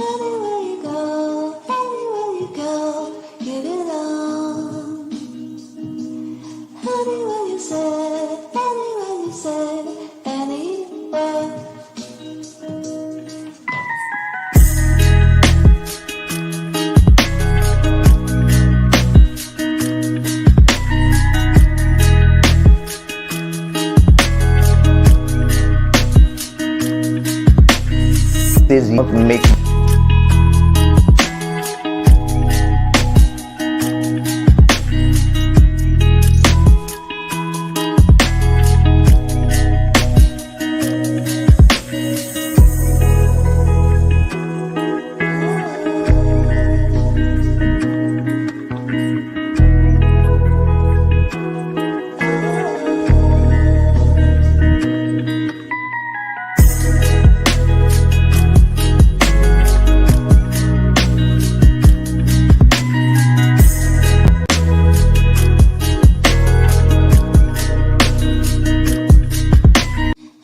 Anywhere you go, you belong. Anywhere you say, anywhere. This not make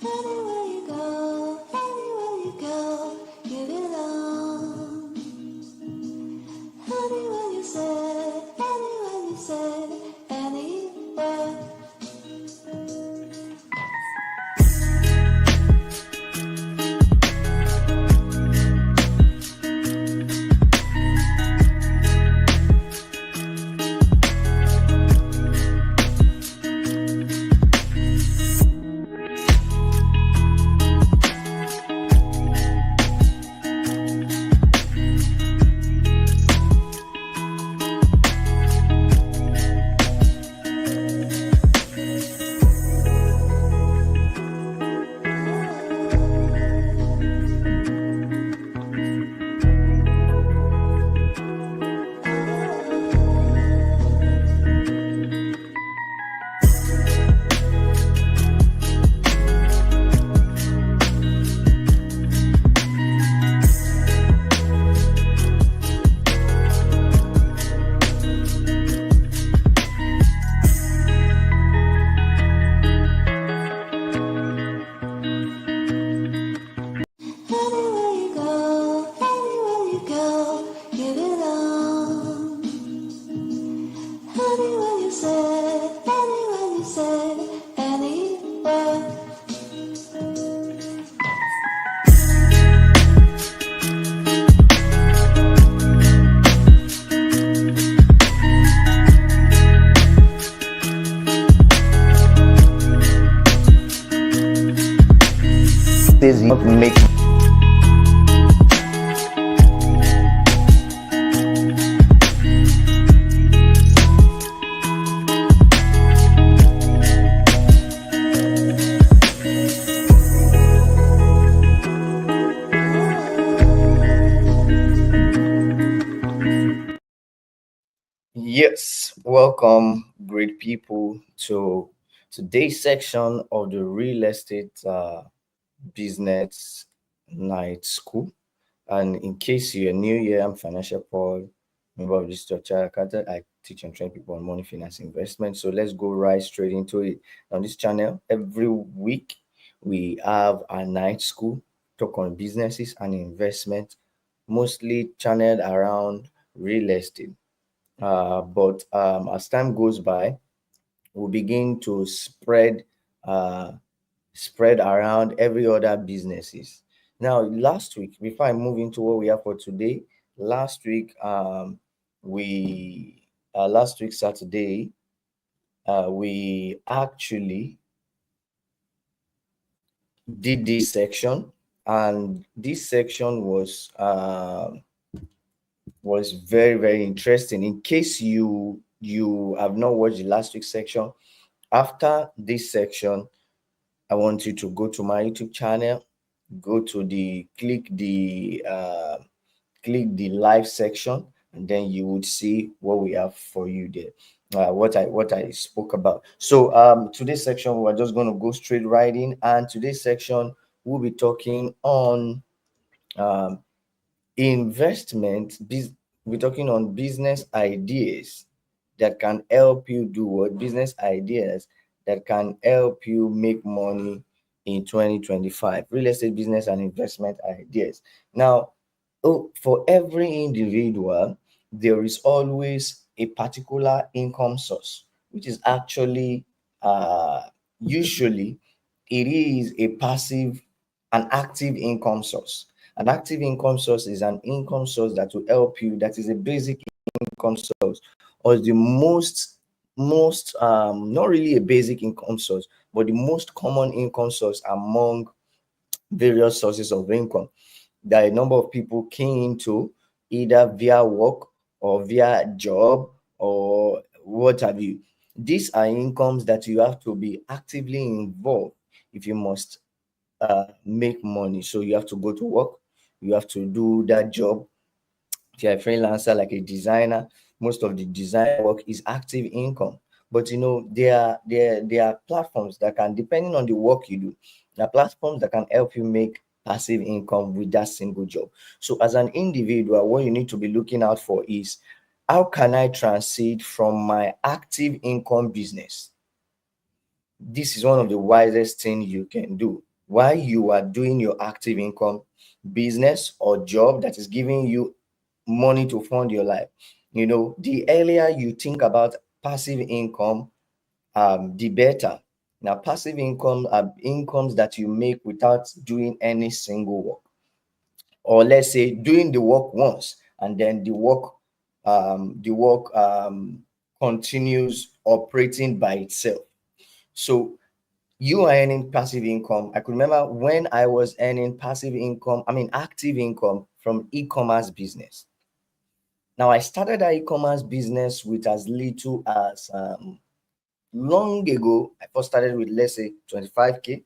Anywhere you go, you belong. Anywhere you say, anywhere. Anywhere you go, you belong. Anywhere you say, anywhere. this not make Yes, welcome, great people, to today's section of the real estate business night school. And in case you're new here, I'm Financial Paul, member of the Structure Academy. I teach and train people on money, finance, investment. So let's go right straight into it. On this channel, every week we have a night school, talk on businesses and investment, mostly channeled around real estate. But as time goes by, we'll begin to uh, spread around every other businesses. Now, last week, before I move into what we have for today, last week we last week Saturday we actually did this section, and this section was very interesting. In case you have not watched the last week's section, after this section, I want you to go to my YouTube channel, go to the click the live section, and then you would see what we have for you there. What I spoke about. So today's section we're just going to go straight right in, and today's section we'll be talking on um, investment. We're talking on business ideas that can help you do what business ideas that can help you make money in 2025. Real estate business and investment ideas. Now, Oh, for every individual, there is always a particular income source, which is actually usually it is a passive, an active income source. An active income source is an income source that will help you, that is a basic income source, or the most not really a basic income source, but the most common income source among various sources of income that a number of people key into, either via work or via job or what have you. These are incomes that you have to be actively involved if you must make money. So you have to go to work, you have to do that job. If you're a freelancer like a designer, most of the design work is active income. But there are platforms that can, depending on the work you do, there are platforms that can help you make passive income with that single job. So as an individual, what you need to be looking out for is, how can I transit from my active income business? This is one of the wisest things you can do while you are doing your active income business or job that is giving you money to fund your life. The earlier you think about passive income, the better. Now, passive income are incomes that you make without doing any single work, or let's say doing the work once and then the work continues operating by itself. So you are earning passive income. I could remember when I was earning passive income, I mean active income from e-commerce business. Now I started that e-commerce business with as little as long ago. I first started with, let's say, 25K.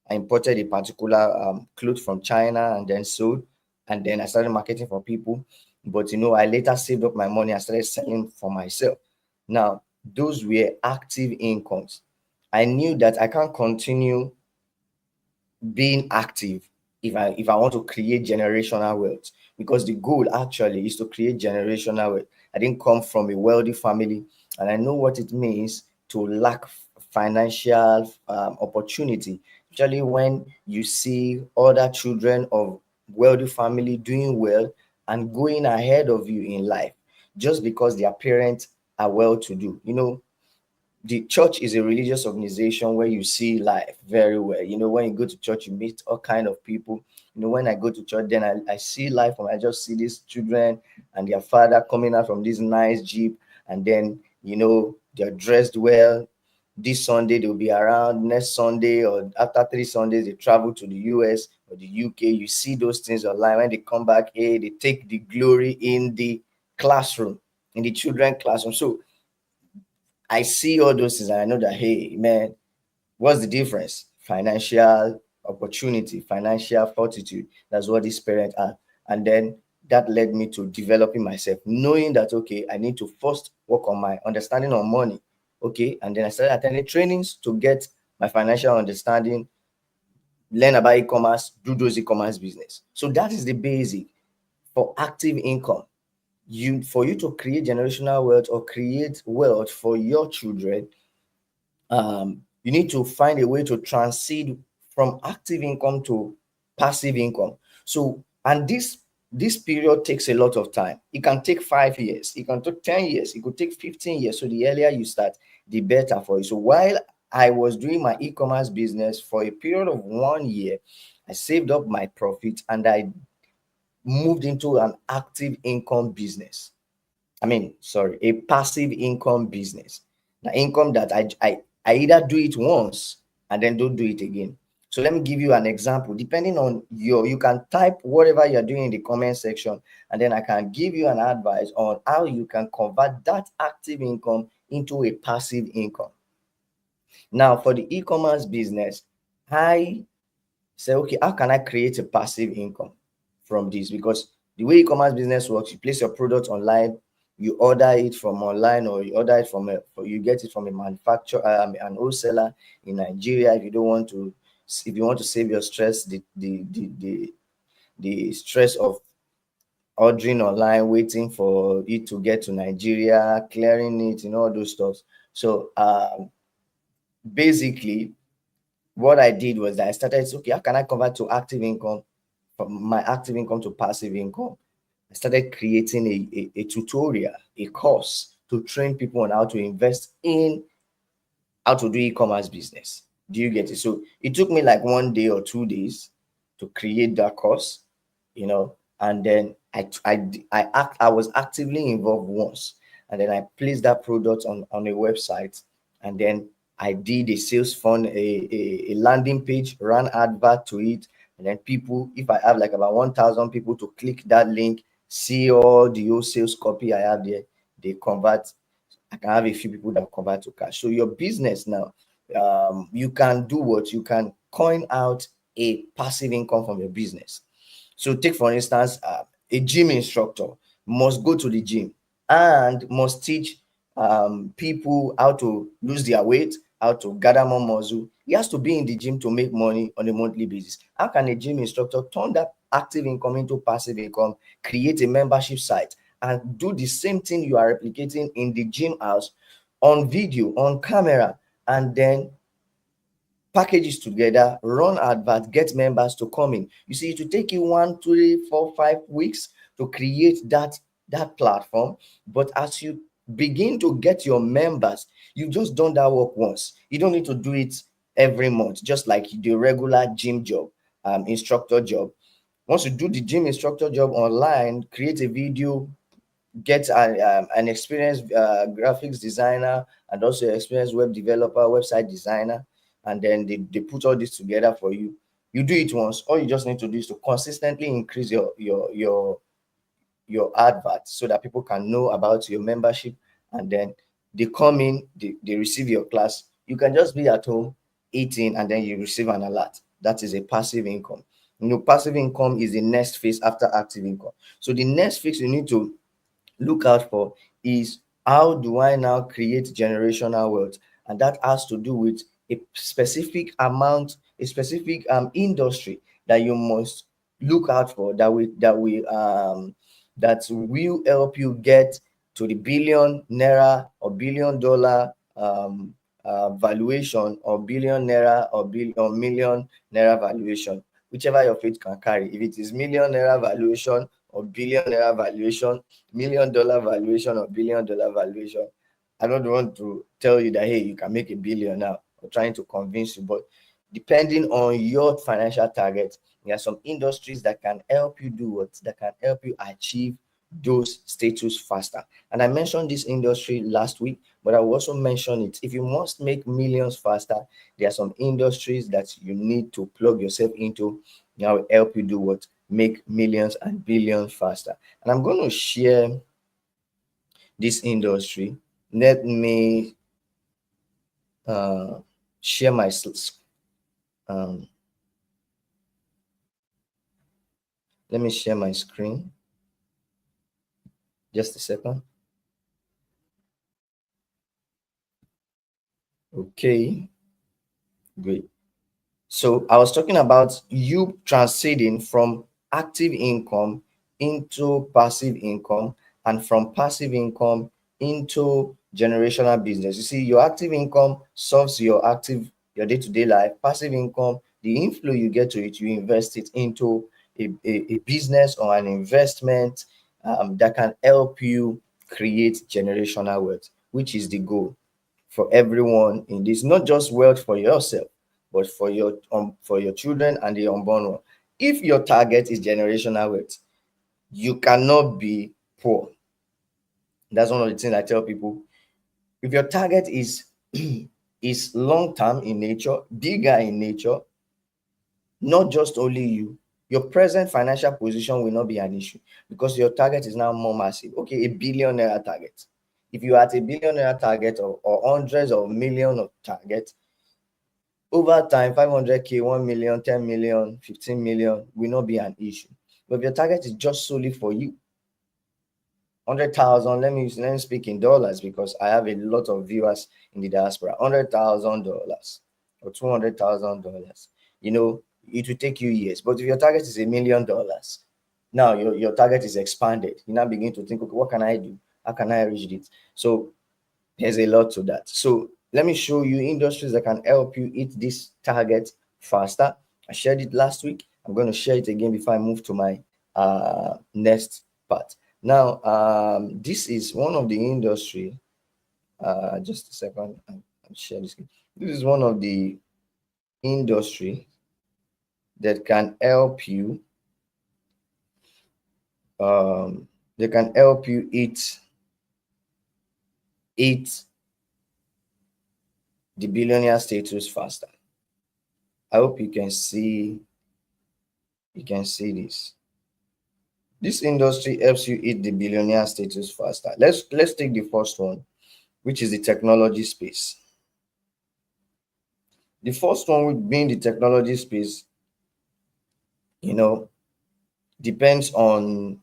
I imported a particular cloth from China and then sold, and then I started marketing for people. But I later saved up my money. I started selling for myself. Now those were active incomes. I knew that I can't continue being active if I want to create generational wealth, because the goal actually is to create generational wealth. I didn't come from a wealthy family, and I know what it means to lack financial opportunity, especially when you see other children of wealthy family doing well and going ahead of you in life just because their parents are well to do. The church is a religious organization where you see life very well. When you go to church, you meet all kind of people. When I go to church, then I see life, and I just see these children and their father coming out from this nice jeep, and then they're dressed well. This Sunday they'll be around, next Sunday or after 3 Sundays they travel to the US or the UK. You see those things online. When they come back, hey, they take the glory in the classroom, in the children classroom. So I see all those things and I know that, hey, man, what's the difference? Financial opportunity, financial fortitude. That's what these parents are. And then that led me to developing myself, knowing that, okay, I need to first work on my understanding on money. Okay. And then I started attending trainings to get my financial understanding, learn about e-commerce, do those e-commerce business. So that is the basic for active income. For you to create generational wealth or create wealth for your children, you need to find a way to transit from active income to passive income. So, and this period takes a lot of time. It can take 5 years, it can take 10 years, it could take 15 years. So the earlier you start, the better for you. So while I was doing my e-commerce business for a period of 1 year, I saved up my profit and I moved into an active income business. I mean, sorry, a passive income business. The income that I either do it once and then don't do it again. So let me give you an example. Depending on you can type whatever you're doing in the comment section, and then I can give you an advice on how you can convert that active income into a passive income. Now, for the e-commerce business, I say, okay, how can I create a passive income from this? Because the way e-commerce business works, you place your product online, you order it from online, or you order it you get it from a manufacturer, an wholesaler in Nigeria. If you want to save your stress, the stress of ordering online, waiting for it to get to Nigeria, clearing it, all those stuff. So basically what I did was that I started, okay, how can I convert to active income from my active income to passive income, I started creating a tutorial, a course to train people on how to invest in how to do e-commerce business. Do you get it? So it took me like 1 day or 2 days to create that course, and then I was actively involved once, and then I placed that product on a website, and then I did a sales fund, a landing page, ran advert to it, and then people, if I have like about 1,000 people to click that link, see all the whole sales copy I have there, they convert. I can have a few people that convert to cash. So your business now, you can do what you can coin out a passive income from your business. So take for instance, a gym instructor must go to the gym and must teach people how to lose their weight, how to gather more muscle. He has to be in the gym to make money on a monthly basis. How can a gym instructor turn that active income into passive income, create a membership site, and do the same thing you are replicating in the gym house on video, on camera, and then packages together, run advert, get members to come in? You see, it will take you 1, 2, 3, 4, 5 weeks to create that platform. But as you begin to get your members, you've just done that work once. You don't need to do it every month, just like the regular gym job, instructor job. Once you do the gym instructor job online, create a video, get an experienced graphics designer and also experienced web developer, website designer, and then they put all this together for you. You do it once. All you just need to do is to consistently increase your advert so that people can know about your membership, and then they come in, they receive your class. You can just be at home eating, and then you receive an alert. That is a passive income. Passive income is the next phase after active income. So the next phase you need to look out for is, how do I now create generational wealth? And that has to do with a specific amount, a specific industry that you must look out for, that will help you get to the billion naira or $1 billion valuation, or billion naira or million naira valuation, whichever your faith can carry. If it is million naira valuation or billion naira valuation, $1 million valuation or $1 billion valuation, I don't want to tell you that, hey, you can make a billion now, or trying to convince you. But depending on your financial target, there are some industries that can help you do what, that can help you achieve those status faster. And I mentioned this industry last week, but I will also mention it. If you must make millions faster, there are some industries that you need to plug yourself into. That will help you do what, make millions and billions faster. And I'm going to share this industry. Let me share my um, let me share my screen. Just a second. Okay, great. So I was talking about you transiting from active income into passive income, and from passive income into generational business. You see, your active income solves your day-to-day life. Passive income, the inflow you get to it, you invest it into a business or an investment that can help you create generational wealth, which is the goal for everyone in this. Not just wealth for yourself, but for your children and the unborn one. If your target is generational wealth, you cannot be poor. That's one of the things I tell people. If your target is is long term in nature, bigger in nature, not just only you, your present financial position will not be an issue, because your target is now more massive. Okay, a billionaire target. If you are at a billionaire target, or hundreds of millions of targets, over time, 500K, 1 million, 10 million, 15 million will not be an issue. But if your target is just solely for you, 100,000, let me speak in dollars, because I have a lot of viewers in the diaspora. $100,000 or $200,000, it will take you years. But if your target is $1 million, now your target is expanded. You now begin to think, okay, what can I do? How can I reach it? So there's a lot to that. So let me show you industries that can help you hit this target faster. I shared it last week. I'm going to share it again before I move to my next part. Now, this is one of the industry. Just a second. I'll share this. This is one of the industry that can help you. They can help you eat the billionaire status faster. I hope you can see this. This industry helps you hit the billionaire status faster. Let's take the first one, which is the technology space. The first one would be in the technology space, you know, depends on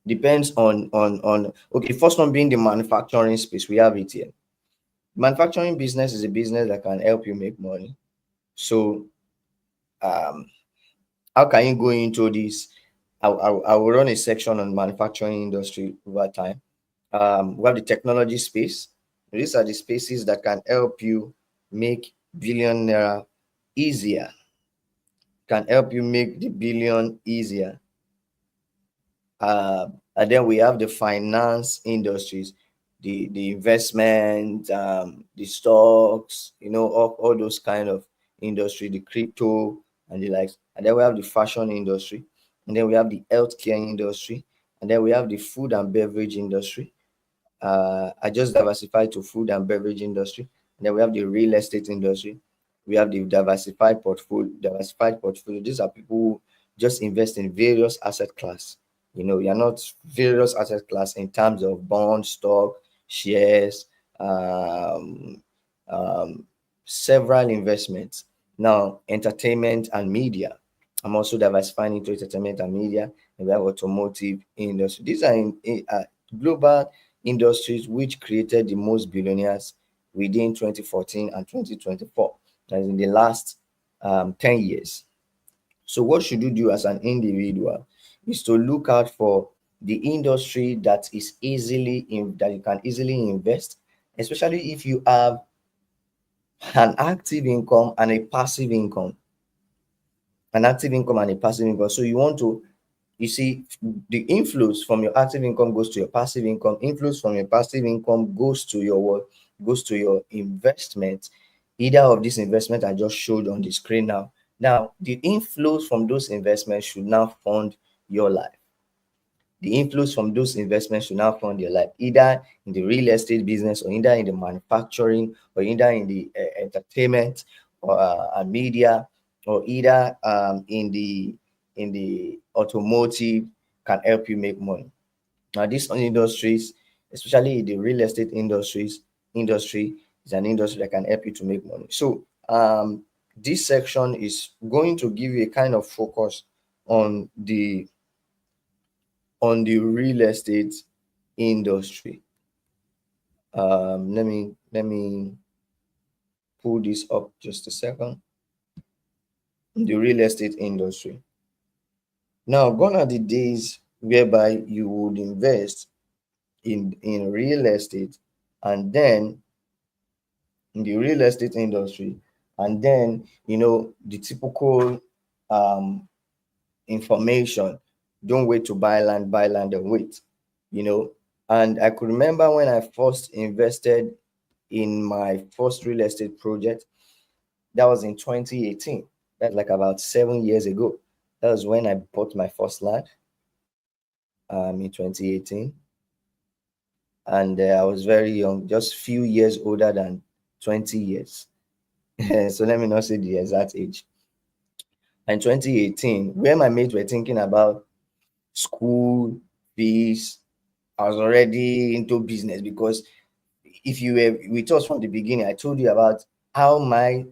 okay, first one being the manufacturing space. We have it here. Manufacturing business is a business that can help you make money. So um how can you go into this? I will run a section on manufacturing industry over time. We have the technology space. These are the spaces that can help you make billion naira easier, can help you make the billion easier. And then we have the finance industries, the investment, the stocks, all those kind of industry, the crypto and the likes. And then we have the fashion industry, and then we have the healthcare industry, and then we have the food and beverage industry. I just diversified to food and beverage industry. And then we have the real estate industry. We have the diversified portfolio. Diversified portfolio. These are people who just invest in various asset class. You're not various asset class in terms of bond, stock, shares, um, um, several investments. Now, entertainment and media. I'm also diversifying into entertainment and media, and we have automotive industry. These are global industries which created the most billionaires within 2014 and 2024, as in the last 10 years. So what should you do as an individual is to look out for the industry that is that you can easily invest, especially if you have an active income and a passive income. So you want to, you see, the inflows from your active income goes to your passive income. Inflows from your passive income goes to your what? Goes to your investment. Either of these investments I just showed on the screen now. Now, the inflows from those investments should now fund your life. The inflows from those investments should now fund your life, either in the real estate business, or either in the manufacturing, or either in the entertainment or and media, or either in the automotive, can help you make money. Now, these industries, especially the real estate industry is an industry that can help you to make money. So this section is going to give you a kind of focus on the real estate industry. Let me pull this up just a second. The real estate industry. Now, gone are the days whereby you would invest in real estate, and then in the real estate industry, and then the typical um information, don't wait to buy land and wait. you know and I could remember when I first invested in my first real estate project. That was in 2018. That's like about 7 years ago. That was when I bought my first land, in 2018. And I was very young, just few years older than 20 years. So let me not say the exact age. In 2018, where my mates were thinking about school fees, I was already into business. Because if you were with us from the beginning, I told you about how my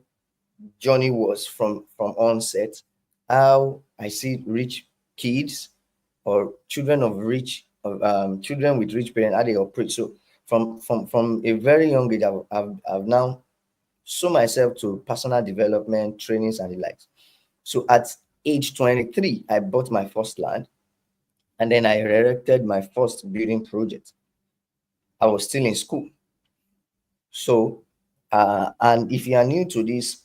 journey was from onset, how I see rich kids, or children of children with rich parents, how they operate. So from a very young age, I've now sold myself to personal development trainings and the likes. So at age 23, I bought my first land, and then I erected my first building project. I was still in school. So and if you are new to this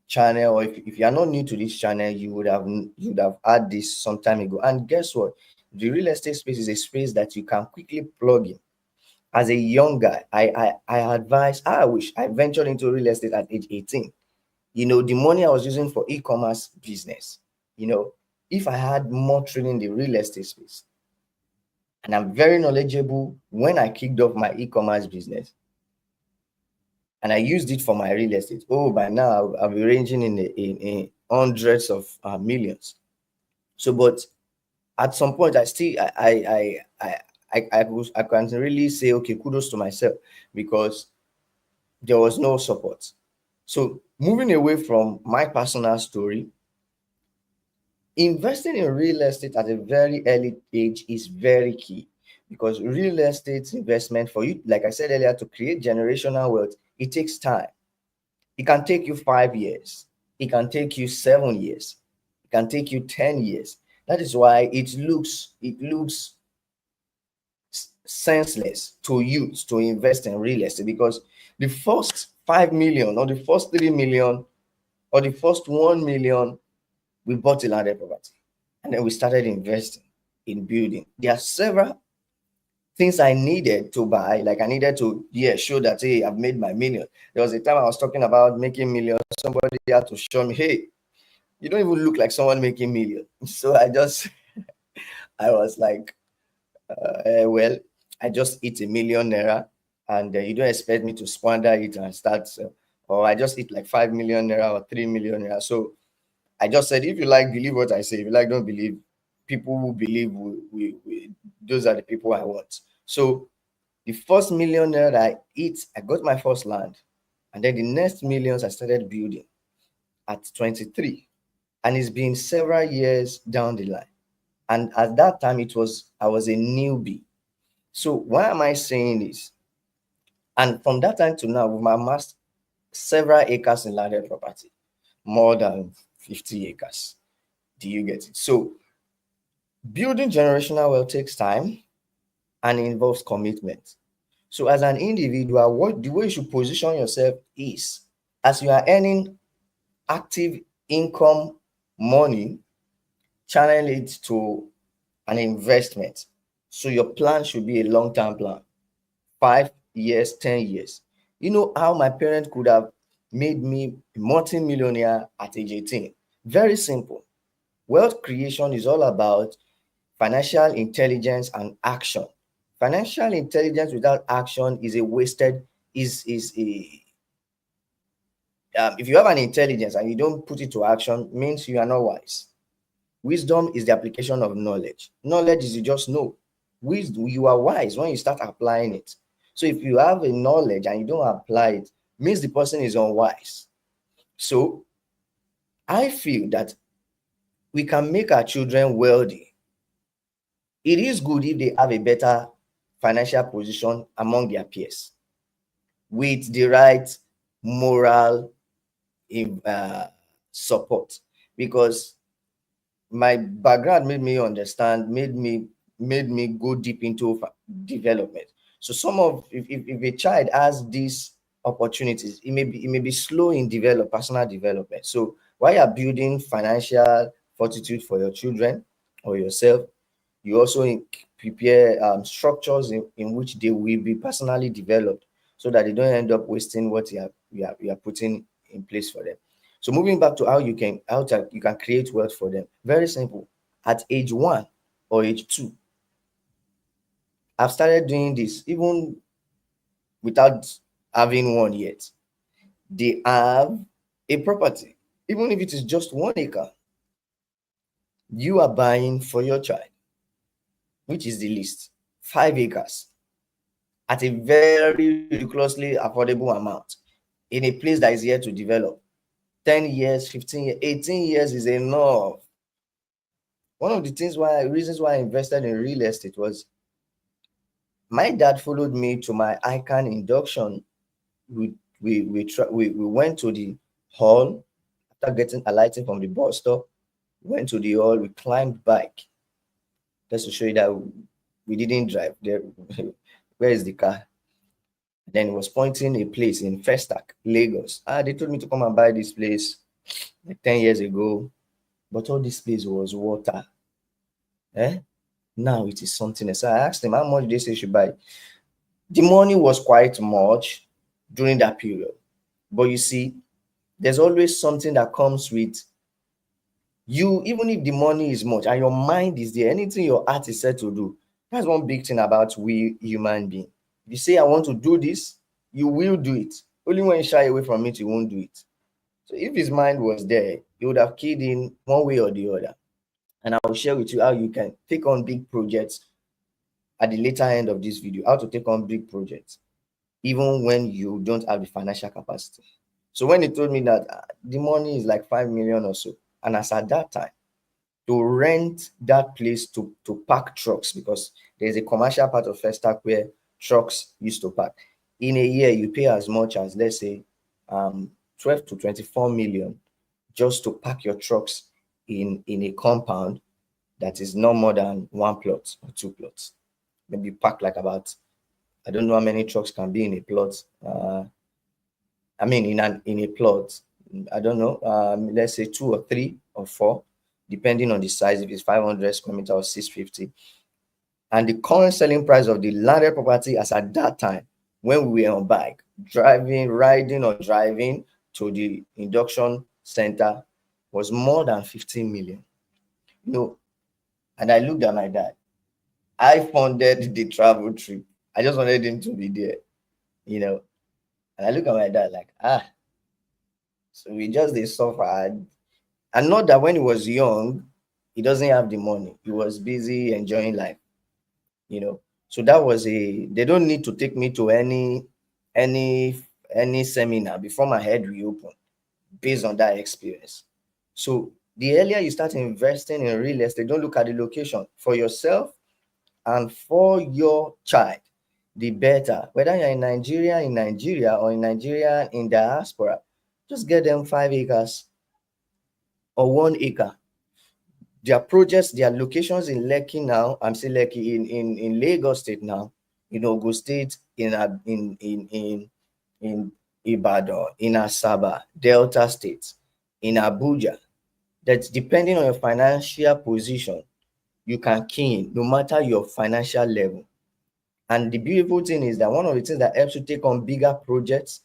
channel, or if you are not new to this channel, you would have had this some time ago. And guess what? The real estate space is a space that you can quickly plug in. As a young guy, I wish I ventured into real estate at age 18. The money I was using for e-commerce business, if I had more training in the real estate space, and I'm very knowledgeable when I kicked off my e-commerce business, and I used it for my real estate. Oh, by now I'll be ranging in hundreds of millions. So, but at some point, I can really say, okay, kudos to myself, because there was no support. So, moving away from my personal story, investing in real estate at a very early age is very key, because real estate investment, for you, like I said earlier, to create generational wealth, it takes time. It can take you 5 years. It can take you 7 years. It can take you 10 years. That is why it looks senseless to use to invest in real estate, because the first 5 million, or the first 3 million, or the first 1 million, we bought a landed property, and then we started investing in building. There are several things I needed to buy. Like, I needed to, show that, hey, I've made my million. There was a time I was talking about making millions. Somebody had to show me, hey, you don't even look like someone making million. So I was like, well, I just hit ₦1 million, and you don't expect me to squander it and start, or I just hit like 5 million naira or 3 million naira. So I just said, if you like, believe what I say. If you like, don't believe. People who believe, those are the people I want. So the first million naira that I hit, I got my first land, and then the next millions I started building at 23, and it's been several years down the line. And at that time, I was a newbie. So why am I saying this? And from that time to now, we've amassed several acres in landed property, more than 50 acres. Do you get it? So building generational wealth takes time and involves commitment. So as an individual, the way you should position yourself is, as you are earning active income money, channel it to an investment. So your plan should be a long-term plan, 5 years, 10 years. You know how my parents could have made me a multi-millionaire at age 18? Very simple. Wealth creation is all about financial intelligence and action. Financial intelligence without action is a wasted, is a if you have an intelligence and you don't put it to action, means you are not wise. Wisdom is the application of knowledge. Knowledge is you just know. Wisdom, you are wise when you start applying it. So if you have a knowledge and you don't apply it, means the person is unwise. So I feel that we can make our children wealthy. It is good if they have a better financial position among their peers, with the right moral support, because my background made me understand, made me go deep into development. So some of, if a child has these opportunities, it may be slow in personal development. So while you're building financial fortitude for your children or yourself, you also prepare structures in which they will be personally developed, so that they don't end up wasting what you are putting in place for them. So moving back to you can create wealth for them. Very simple. At age 1 or age 2, I've started doing this even without having one yet. They have a property, even if it is just 1 acre, you are buying for your child, which is the least, 5 acres, at a very ridiculously affordable amount, in a place that is yet to develop. 10 years, 15 years, 18 years is enough. One of the reasons why I invested in real estate was, my dad followed me to my icon induction. We went to the hall after getting alighting from the bus stop. Went to the hall. We climbed bike, just to show you that we didn't drive there. Where is the car? Then he was pointing a place in Festac, Lagos. They told me to come and buy this place. like 10 years ago, but all this place was water. Eh? Now it is something else. So I asked him how much they say should buy. The money was quite much during that period. But you see, there's always something that comes with you, even if the money is much and your mind is there, anything your heart is set to do. That's one big thing about we human being. If you say I want to do this, you will do it. Only when you shy away from it, you won't do it. So if his mind was there, he would have keyed in one way or the other. And I will share with you how you can take on big projects at the later end of this video, how to take on big projects, even when you don't have the financial capacity. So when he told me that the money is like 5 million or so, and as at that time, to rent that place to park trucks, because there's a commercial part of Festac where trucks used to park. In a year, you pay as much as, let's say, 12 to 24 million just to park your trucks in a compound that is no more than one plot or two plots. Maybe park like about, I don't know how many trucks can be in a plot. I mean, in a plot, I don't know. Let's say 2 or 3 or 4, depending on the size. If it's 500 square meter or 650, and the current selling price of the landed property as at that time, when we were on bike, riding or driving to the induction center, was more than 15 million. You know, and I looked at my dad. I funded the travel trip. I just wanted him to be there, you know. And I look at my dad like, so we just they suffered. And not that when he was young, he doesn't have the money. He was busy enjoying life, you know. So that was they don't need to take me to any any seminar before my head reopened based on that experience. So the earlier you start investing in real estate, don't look at the location for yourself and for your child, the better. Whether you're in Nigeria, or in Nigeria in diaspora, just get them 5 acres or 1 acre. Their projects, their locations in Lekki now. I'm saying Lekki in Lagos State now, in Ogun State, in Ibadan, in Asaba, Delta State, in Abuja. That's depending on your financial position, you can key in no matter your financial level. And the beautiful thing is that one of the things that helps you take on bigger projects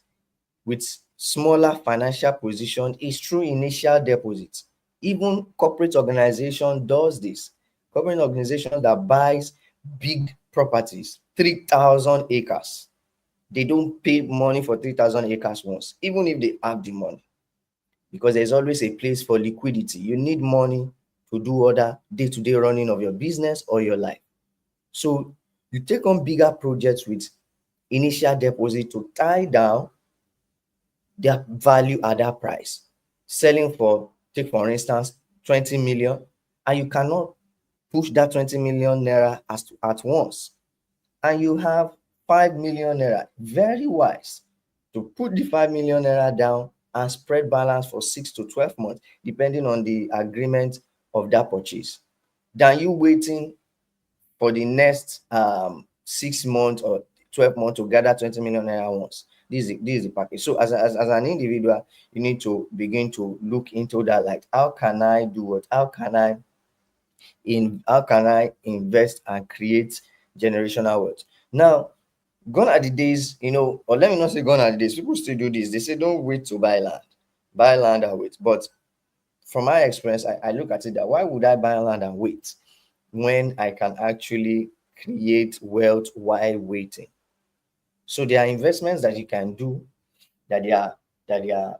with smaller financial position is through initial deposits. Even corporate organization does this. Corporate organization that buys big properties, 3,000 acres. They don't pay money for 3,000 acres once, even if they have the money, because there's always a place for liquidity. You need money to do other day-to-day running of your business or your life. So you take on bigger projects with initial deposit to tie down their value at that price. Selling for, take for instance, 20 million, and you cannot push that 20 million naira at once. And you have 5 million naira. Very wise to put the 5 million naira down and spread balance for 6 to 12 months, depending on the agreement of that purchase, than you waiting for the next 6 months or 12 months to gather 20 million naira once. This is the package. So as an individual, you need to begin to look into that. Like, how can I do what? How can I invest and create generational wealth? Now, gone are the days, or let me not say gone are the days. People still do this. They say don't wait to buy land. Buy land and wait. But from my experience, I look at it that why would I buy land and wait when I can actually create wealth while waiting? So there are investments that you can do that they are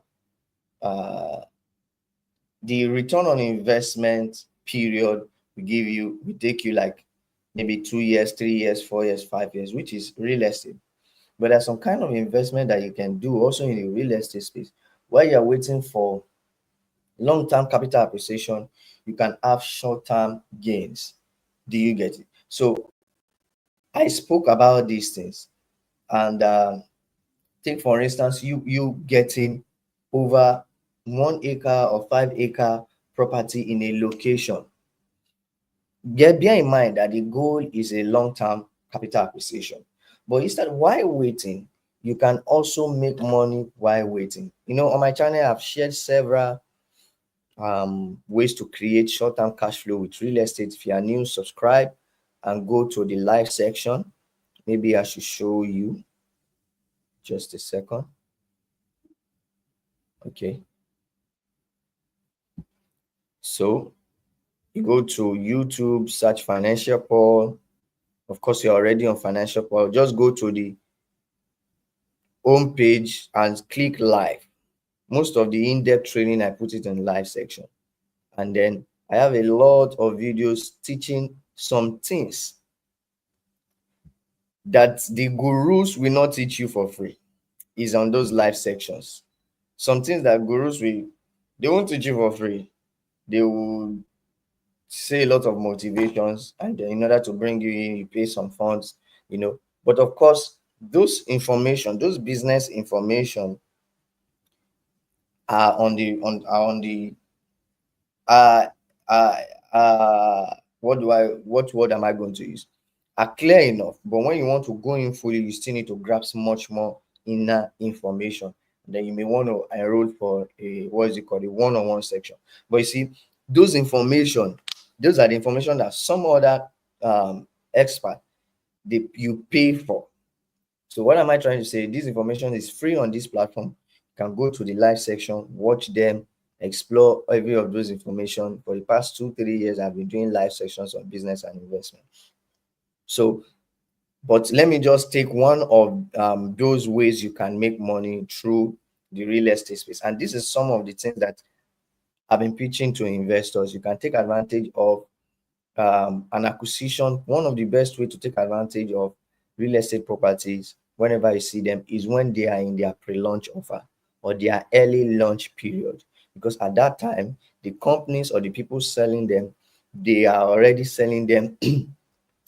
uh, the return on investment period will take you like maybe 2 years, 3 years, 4 years, 5 years, which is real estate. But there's some kind of investment that you can do also in the real estate space while you're waiting for long-term capital appreciation. You can have short-term gains. Do you get it? So I spoke about these things, and take for instance you getting over 1 acre or 5 acre property in a location. Bear in mind that the goal is a long-term capital appreciation, but instead, while waiting, you can also make money while waiting. On my channel, I've shared several ways to create short-term cash flow with real estate. If you are new, subscribe and go to the live section. Maybe I should show you just a second. Okay, so you go to YouTube, search Financial Paul. Of course, you're already on Financial Paul. Just go to the home page and click live. Most of the in-depth training, I put it in live section. And then I have a lot of videos teaching some things that the gurus will not teach you for free. Is on those live sections. Some things that gurus will, they won't teach you for free. They will say a lot of motivations, and then in order to bring you in, you pay some funds. But of course, those information, those business information are on the uh uh what word am I going to use? Are clear enough. But when you want to go in fully, you still need to grasp much more inner information. Then you may want to enroll for a, what is it called, a one-on-one section. But you see, those are the information that some other expert you pay for. So what am I trying to say? This information is free on this platform. You can go to the live section, watch them, explore every of those information. For the past 2-3 years, I've been doing live sections on business and investment. So, but let me just take one of those ways you can make money through the real estate space. And this is some of the things that I've been pitching to investors. You can take advantage of an acquisition. One of the best way to take advantage of real estate properties whenever you see them is when they are in their pre-launch offer or their early launch period, because at that time the companies or the people selling them, they are already selling them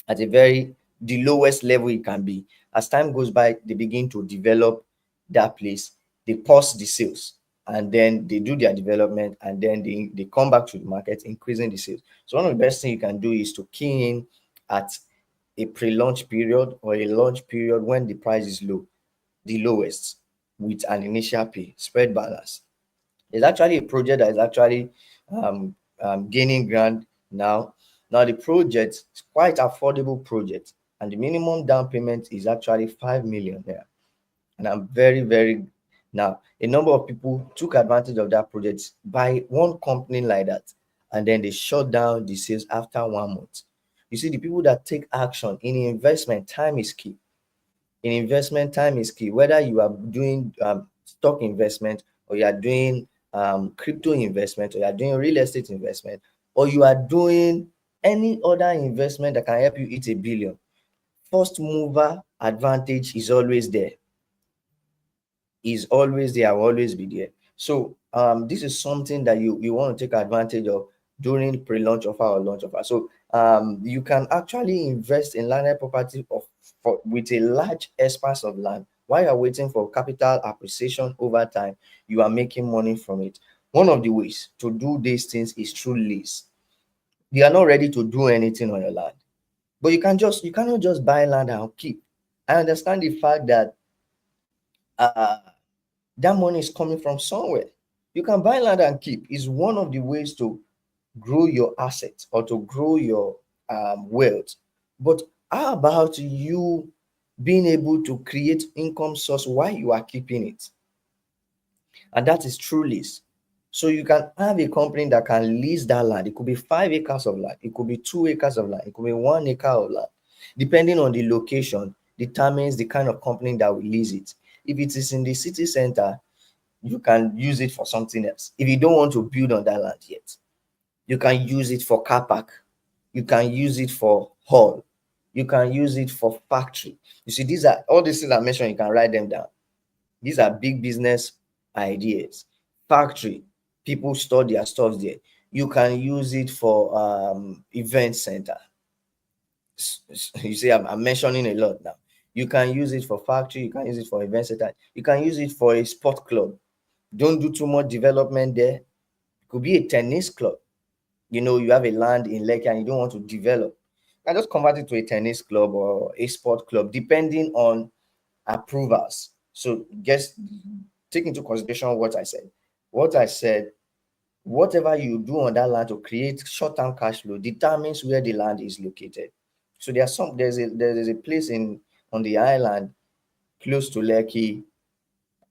at a very the lowest level it can be. As time goes by, they begin to develop that place. They pause the sales and then they do their development, and then they come back to the market, increasing the sales. So one of the best things you can do is to key in at a pre-launch period or a launch period when the price is low, the lowest, with an initial pay spread balance. There's actually a project that is actually gaining ground now. Now the project is quite affordable project, and the minimum down payment is actually 5 million there. And I'm very, very now a number of people took advantage of that project by one company like that, and then they shut down the sales after 1 month. You see, the people that take action in investment, time is key. In investment, time is key. Whether you are doing stock investment, or you are doing crypto investment, or you are doing real estate investment, or you are doing any other investment that can help you hit a billion, first mover advantage is always there. Will always be there. So this is something that you want to take advantage of during pre-launch offer or launch offer. So you can actually invest in landed property with a large expanse of land. While you're waiting for capital appreciation over time, you are making money from it. One of the ways to do these things is through lease. You are not ready to do anything on your land, but you cannot just buy land and keep. I understand the fact that uh that money is coming from somewhere. You can buy land and keep. Is one of the ways to grow your assets or to grow your wealth. But how about you being able to create income source while you are keeping it? And that is true lease. So you can have a company that can lease that land. It could be 5 acres of land, it could be 2 acres of land, it could be 1 acre of land. Depending on the location, determines the kind of company that will lease it. If it is in the city center, you can use it for something else. If you don't want to build on that land yet, you can use it for car park, you can use it for hall, you can use it for factory. You see, these are all these things I mentioned. You can write them down. These are big business ideas. Factory, people store their stuff there. You can use it for event center. You see, I'm mentioning a lot now. You can use it for factory, you can use it for event center, you can use it for a sport club. Don't do too much development there. It could be a tennis club. You have a land in Lekki and you don't want to develop. You can just convert it to a tennis club or a sport club, depending on approvals. So just take into consideration what I said. What I said whatever you do on that land to create short-term cash flow determines where the land is located. So there's a place in on the island close to Lekki,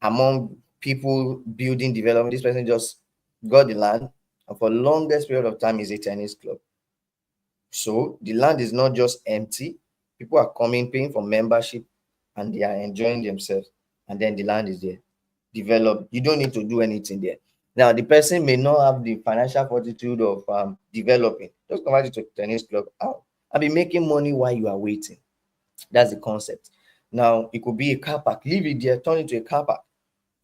among people building development. This person just got the land, and for longest period of time is a tennis club. So the land is not just empty. People are coming, paying for membership, and they are enjoying themselves. And then the land is there, developed. You don't need to do anything there. Now, the person may not have the financial fortitude of developing. Just convert it to tennis club. Out. I'll be making money while you are waiting. That's the concept. Now, it could be a car park. Leave it there, turn it to a car park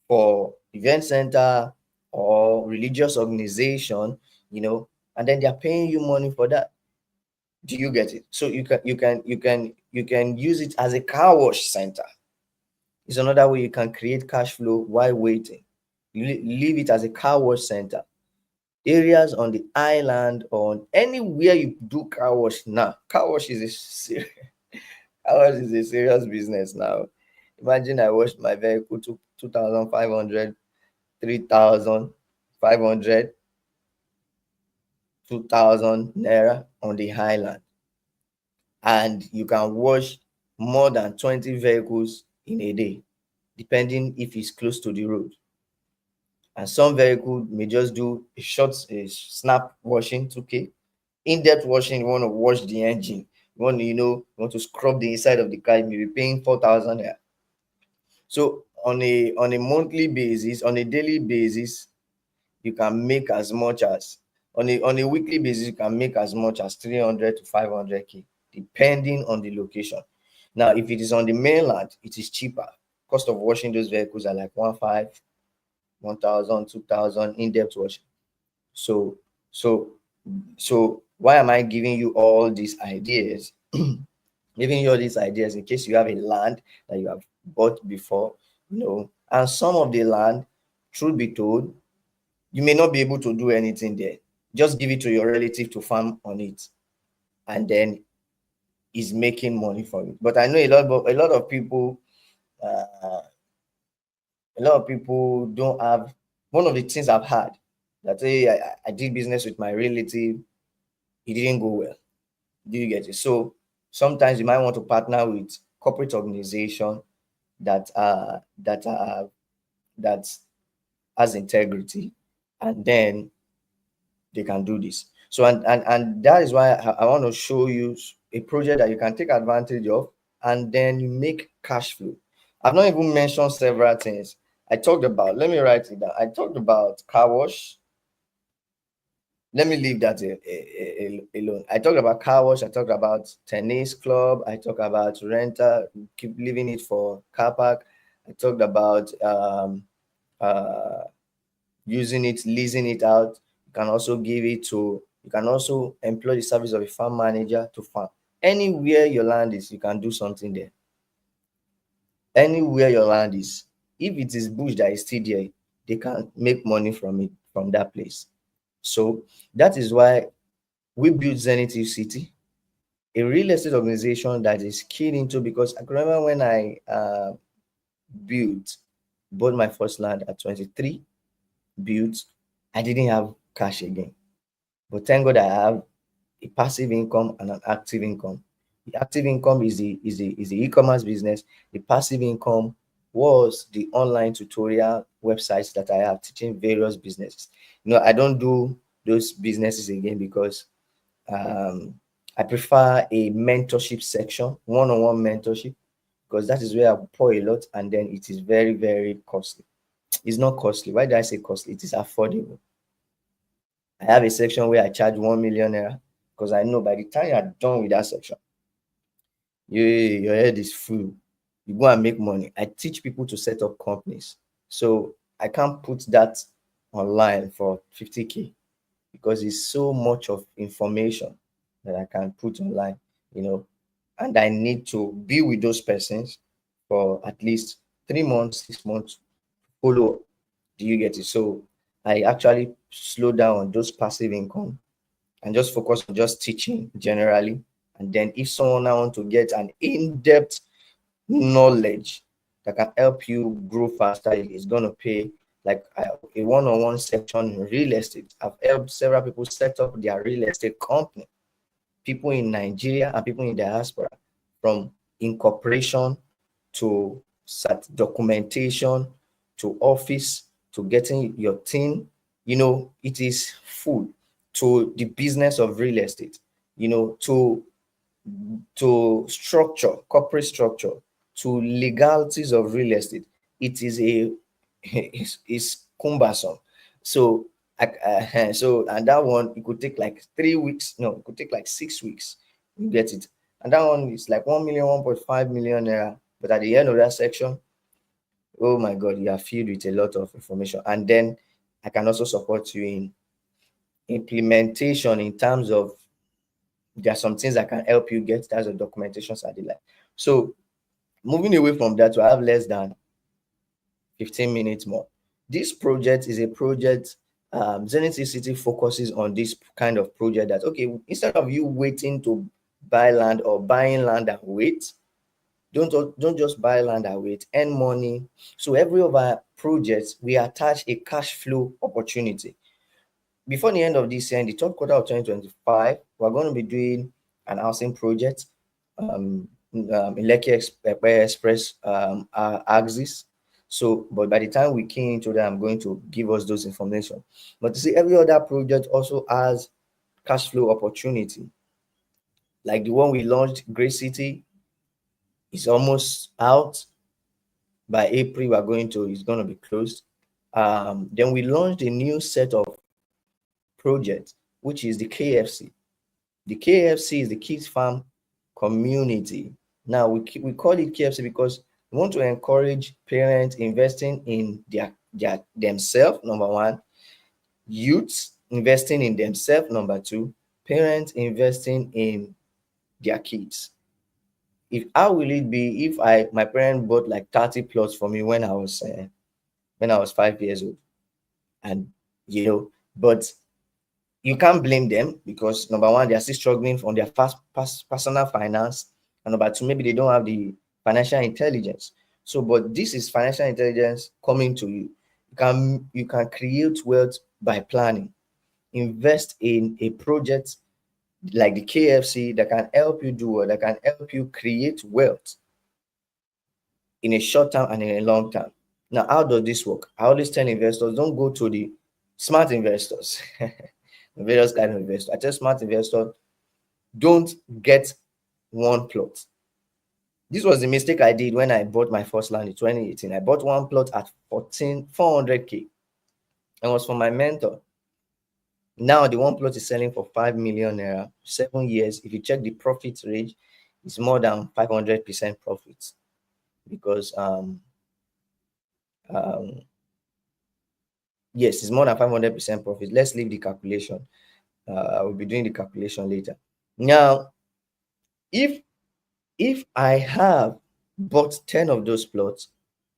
for event center or religious organization, and then they're paying you money for that. Do you get it? So you can use it as a car wash center. It's another way you can create cash flow while waiting. You leave it as a car wash center. Areas on the island or anywhere you do car wash now. Car wash is a car wash is a serious business now. Imagine I washed my vehicle to 2,500, 3,500, 2,000 naira on the highland, and you can wash more than 20 vehicles in a day, depending if it's close to the road. And some vehicle may just do a snap washing, 2K. In-depth washing, you want to wash the engine, you want to scrub the inside of the car, you may be paying 4,000 naira. So on a monthly basis, on a daily basis, you can make as much as on a weekly basis, you can make as much as 300 to 500K, depending on the location. Now, if it is on the mainland, it is cheaper. Cost of washing those vehicles are like 1,500, 1,000, 2,000 in-depth washing. So so so why am I giving you all these ideas? Giving you all these ideas in case you have a land that you have bought before, and some of the land, truth be told, you may not be able to do anything there. Just give it to your relative to farm on it, and then is making money from it. But I know a lot of people, uh, don't have one of the things I've had that say I did business with my relative, it didn't go well. Do you get it? So sometimes you might want to partner with corporate organization that that has integrity, and then they can do this. So and that is why I want to show you a project that you can take advantage of, and then you make cash flow. I've not even mentioned several things. I talked about, let me write it down. I talked about car wash. Let me leave that alone. I talked about car wash. I talked about tennis club. I talked about renter, keep leaving it for car park. I talked about uh, using it, leasing it out. You can also employ the service of a farm manager to farm. Anywhere your land is, you can do something there. Anywhere your land is, if it is bush that is still there, they can make money from it, from that place. So that is why we built Zenith City, a real estate organization that is keyed into, because I can remember when I built, bought my first land at 23, built, I didn't have cash again. But thank God I have a passive income and an active income. The active income is the e-commerce business. The passive income was the online tutorial websites that I have teaching various businesses. I don't do those businesses again because um, I prefer a mentorship section, one-on-one mentorship, because that is where I pour a lot, and then it is very, very costly. It's not costly. Why did I say costly? It is affordable. I have a section where I charge 1 million naira, because I know by the time you are done with that section, your head is full. You go and make money. I teach people to set up companies. So I can't put that online for 50K, because it's so much of information that I can put online, and I need to be with those persons for at least 3 months, 6 months, follow up. Do you get it? So I actually slow down on those passive income and just focus on just teaching generally. And then if someone now want to get an in-depth knowledge that can help you grow faster, it's going to pay like a one-on-one section in real estate. I've helped several people set up their real estate company, people in Nigeria and people in diaspora, from incorporation to documentation to office to getting your team. It is full to the business of real estate, to structure, corporate structure, to legalities of real estate. It is it's cumbersome. So and that one, it could take like 3 weeks. No, it could take like 6 weeks. You get it. And that one is like 1 million, 1.5 million naira. But at the end of that section, oh my God, you are filled with a lot of information. And then I can also support you in implementation in terms of, there are some things that can help you get that of documentations at the like. So moving away from that, to have less than 15 minutes more. This project is a project, Zenith City focuses on this kind of project that, okay, instead of you waiting to buy land or buying land and wait, don't just buy land and wait, earn money. So every of our projects, we attach a cash flow opportunity. Before the end of this year, in the third quarter of 2025, we're going to be doing an housing project in Lekki Express axis. So, but by the time we key into that, I'm going to give us those information. But you see, every other project also has cash flow opportunity. Like the one we launched, Great City, is almost out. By April, it's going to be closed. Then we launched a new set of projects, which is the KFC. The KFC is the Kids Farm Community. Now we call it KFC because we want to encourage parents investing in their themselves, number one, youths investing in themselves, number two, parents investing in their kids. If how will it be if my parent bought like 30 plots for me when I was 5 years old, and but you can't blame them because number one, they are still struggling on their personal finance, and number two, maybe they don't have the financial intelligence. So, but this is financial intelligence coming to you. You can create wealth by planning. Invest in a project like the KFC that can help you that can help you create wealth in a short term and in a long term. Now, how does this work? I always tell investors, don't go to the smart investors, various kind of investors. I tell smart investors, don't get one plot. This was the mistake I did when I bought my first land in 2018. I bought one plot at 400K. It was for my mentor. Now the one plot is selling for 5 million naira, 7 years. If you check the profit range, it's more than 500% profits because yes, it's more than 500% profit. Let's leave the calculation. We'll be doing the calculation later. Now, if I have bought 10 of those plots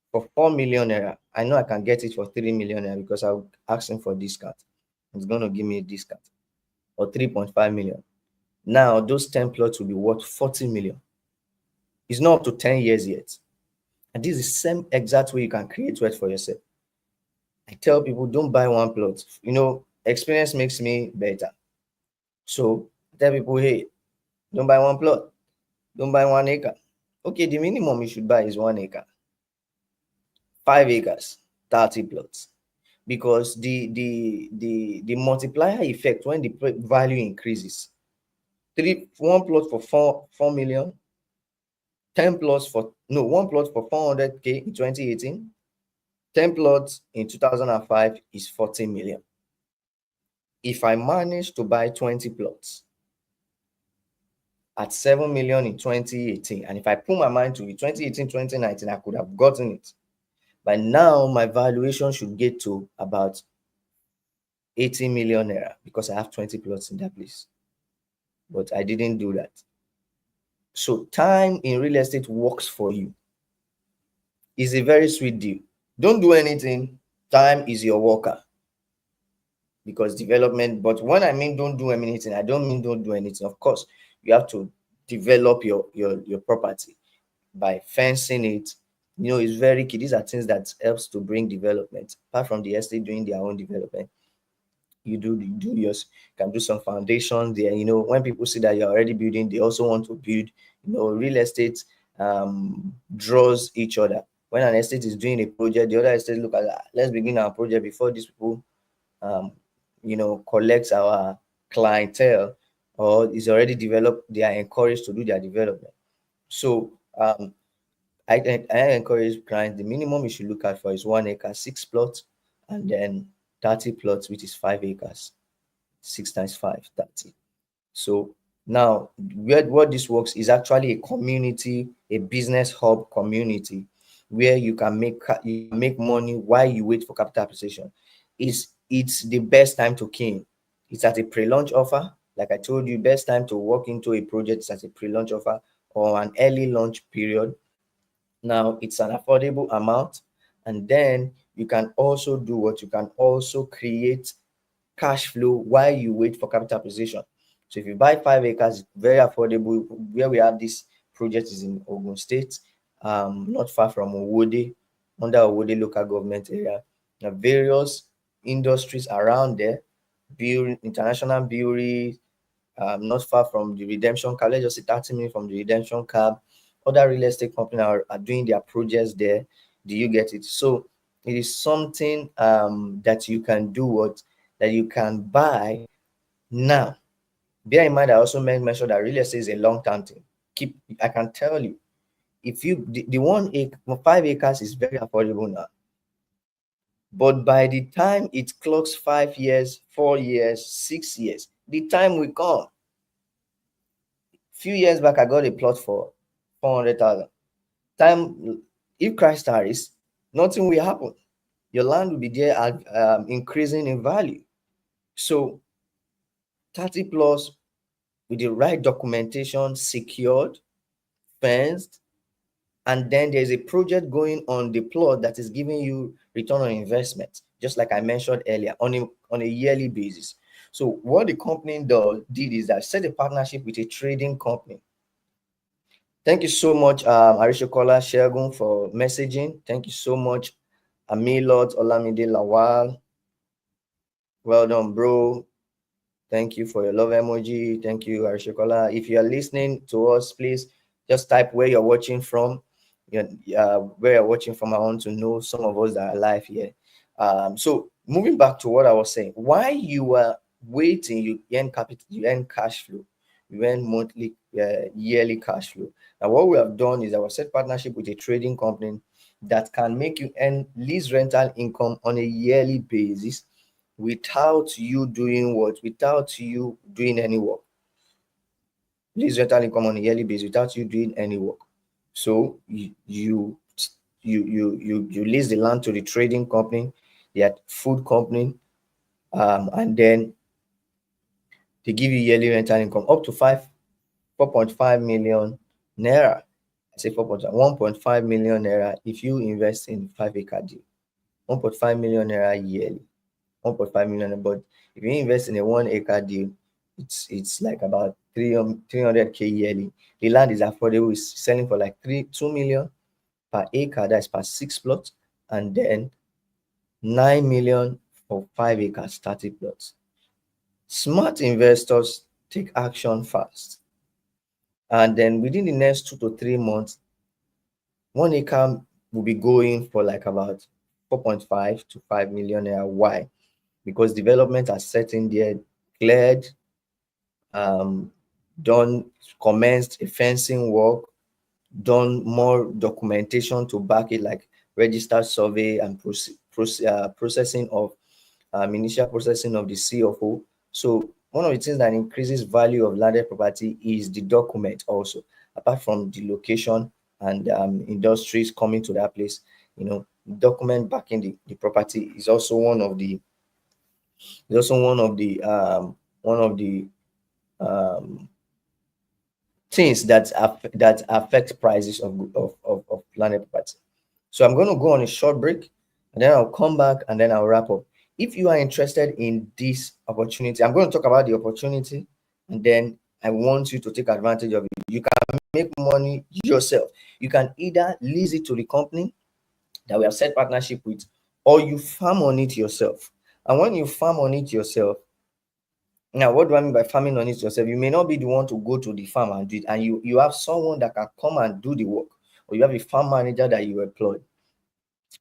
for 4 million naira, I know I can get it for 3 million naira because I'll ask him for discount. It's going to give me a discount, or 3.5 million. Now, those 10 plots will be worth 40 million. It's not up to 10 years yet. And this is the same exact way you can create wealth for yourself. I tell people, don't buy one plot. Experience makes me better. So I tell people, hey, don't buy one plot. Don't buy 1 acre. Okay, the minimum you should buy is 1 acre. 5 acres, 30 plots. Because the multiplier effect when the value increases. One plot for 4 million, 10 plots for 400K in 2018, 10 plots in 2005 is 40 million. If I manage to buy 20 plots at 7 million in 2018, and if I put my mind to it, 2018, 2019, I could have gotten it. By now, my valuation should get to about 80 million naira because I have 20 plots in that place. But I didn't do that. So time in real estate works for you. It's a very sweet deal. Don't do anything. Time is your worker. Because development, but when I mean don't do anything, I don't mean don't do anything. Of course, you have to develop your property by fencing it, It's very key. These are things that helps to bring development. Apart from the estate doing their own development, you do yours. You can do some foundation there. When people see that you're already building, they also want to build. Real estate draws each other. When an estate is doing a project, the other estate look at, let's begin our project before these people um collects our clientele or is already developed. They are encouraged to do their development. So I encourage clients, the minimum you should look at for is 1 acre, 6 plots, and then 30 plots, which is 5 acres. 6 times 5, 30. So now, what this works is actually a community, a business hub community, where you can make money while you wait for capital appreciation. It's the best time to key in. It's at a pre-launch offer. Like I told you, best time to walk into a project is at a pre-launch offer or an early launch period. Now it's an affordable amount, and then you can also do what you can also create cash flow while you wait for capital appreciation. So if you buy 5 acres, it's very affordable. Where we have this project is in Ogun State, not far from Owode, under Owode local government area. There are various industries around there, international brewery, not far from the Redemption Cab. Let's just say 30 minutes from the Redemption Cab. Other real estate companies are doing their projects there. Do you get it? So it is something that you can do that you can buy now. Bear in mind, I also mentioned that real estate is a long-term thing. I can tell you, if you the 1 acre, 5 acres is very affordable now. But by the time it clocks 5 years, 4 years, 6 years, the time will come. Few years back, I got a plot for 400,000. Time, if Christ tarries, nothing will happen. Your land will be there increasing in value. So 30 plus with the right documentation, secured, fenced, and then there's a project going on the plot that is giving you return on investment, just like I mentioned earlier, on a yearly basis. So what the company did is that set a partnership with a trading company. Thank you so much, Arishokola Shegun, for messaging. Thank you so much, Amilot Olamide Lawal. Well done, bro. Thank you for your love emoji. Thank you, Arishokola. If you are listening to us, please just type where you're watching from. Where you're watching from. I want to know some of us that are live here. So moving back to what I was saying, while you were waiting, you earn capital, you earn cash flow, you earn monthly, yearly cash flow. Now, what we have done is our set partnership with a trading company that can make you earn lease rental income on a yearly basis without you doing what? Without you doing any work. Lease rental income on a yearly basis without you doing any work. So you lease the land to the trading company, the food company, and then they give you yearly rental income up to 4.5 million naira. I say 1.5 million naira if you invest in 5 acre deal. 1.5 million naira yearly. 1.5 million. But if you invest in a 1 acre deal, it's like about 300k yearly. The land is affordable. It's selling for like 2 million per acre. That's per 6 plots, and then 9 million for 5 acres, 30 plots. Smart investors take action fast, and then within the next 2 to 3 months, 1 acre will be going for like about 4.5 to 5 million naira. Why? Because development are setting there, cleared, done, commenced a fencing work, done more documentation to back it, like registered survey and processing of initial processing of the CFO. So one of the things that increases value of landed property is the document also, apart from the location and industries coming to that place. Document backing the property is also one of the things that affect prices of landed property. So I'm going to go on a short break, and then I'll come back, and then I'll wrap up. If you are interested in this opportunity, I'm going to talk about the opportunity, and then I want you to take advantage of it You can make money yourself. You can either lease it to the company that we have set partnership with, or you farm on it yourself. And when you farm on it yourself, now what do I mean by farming on it yourself? You may not be the one to go to the farm and do it, and you have someone that can come and do the work, or you have a farm manager that you employ,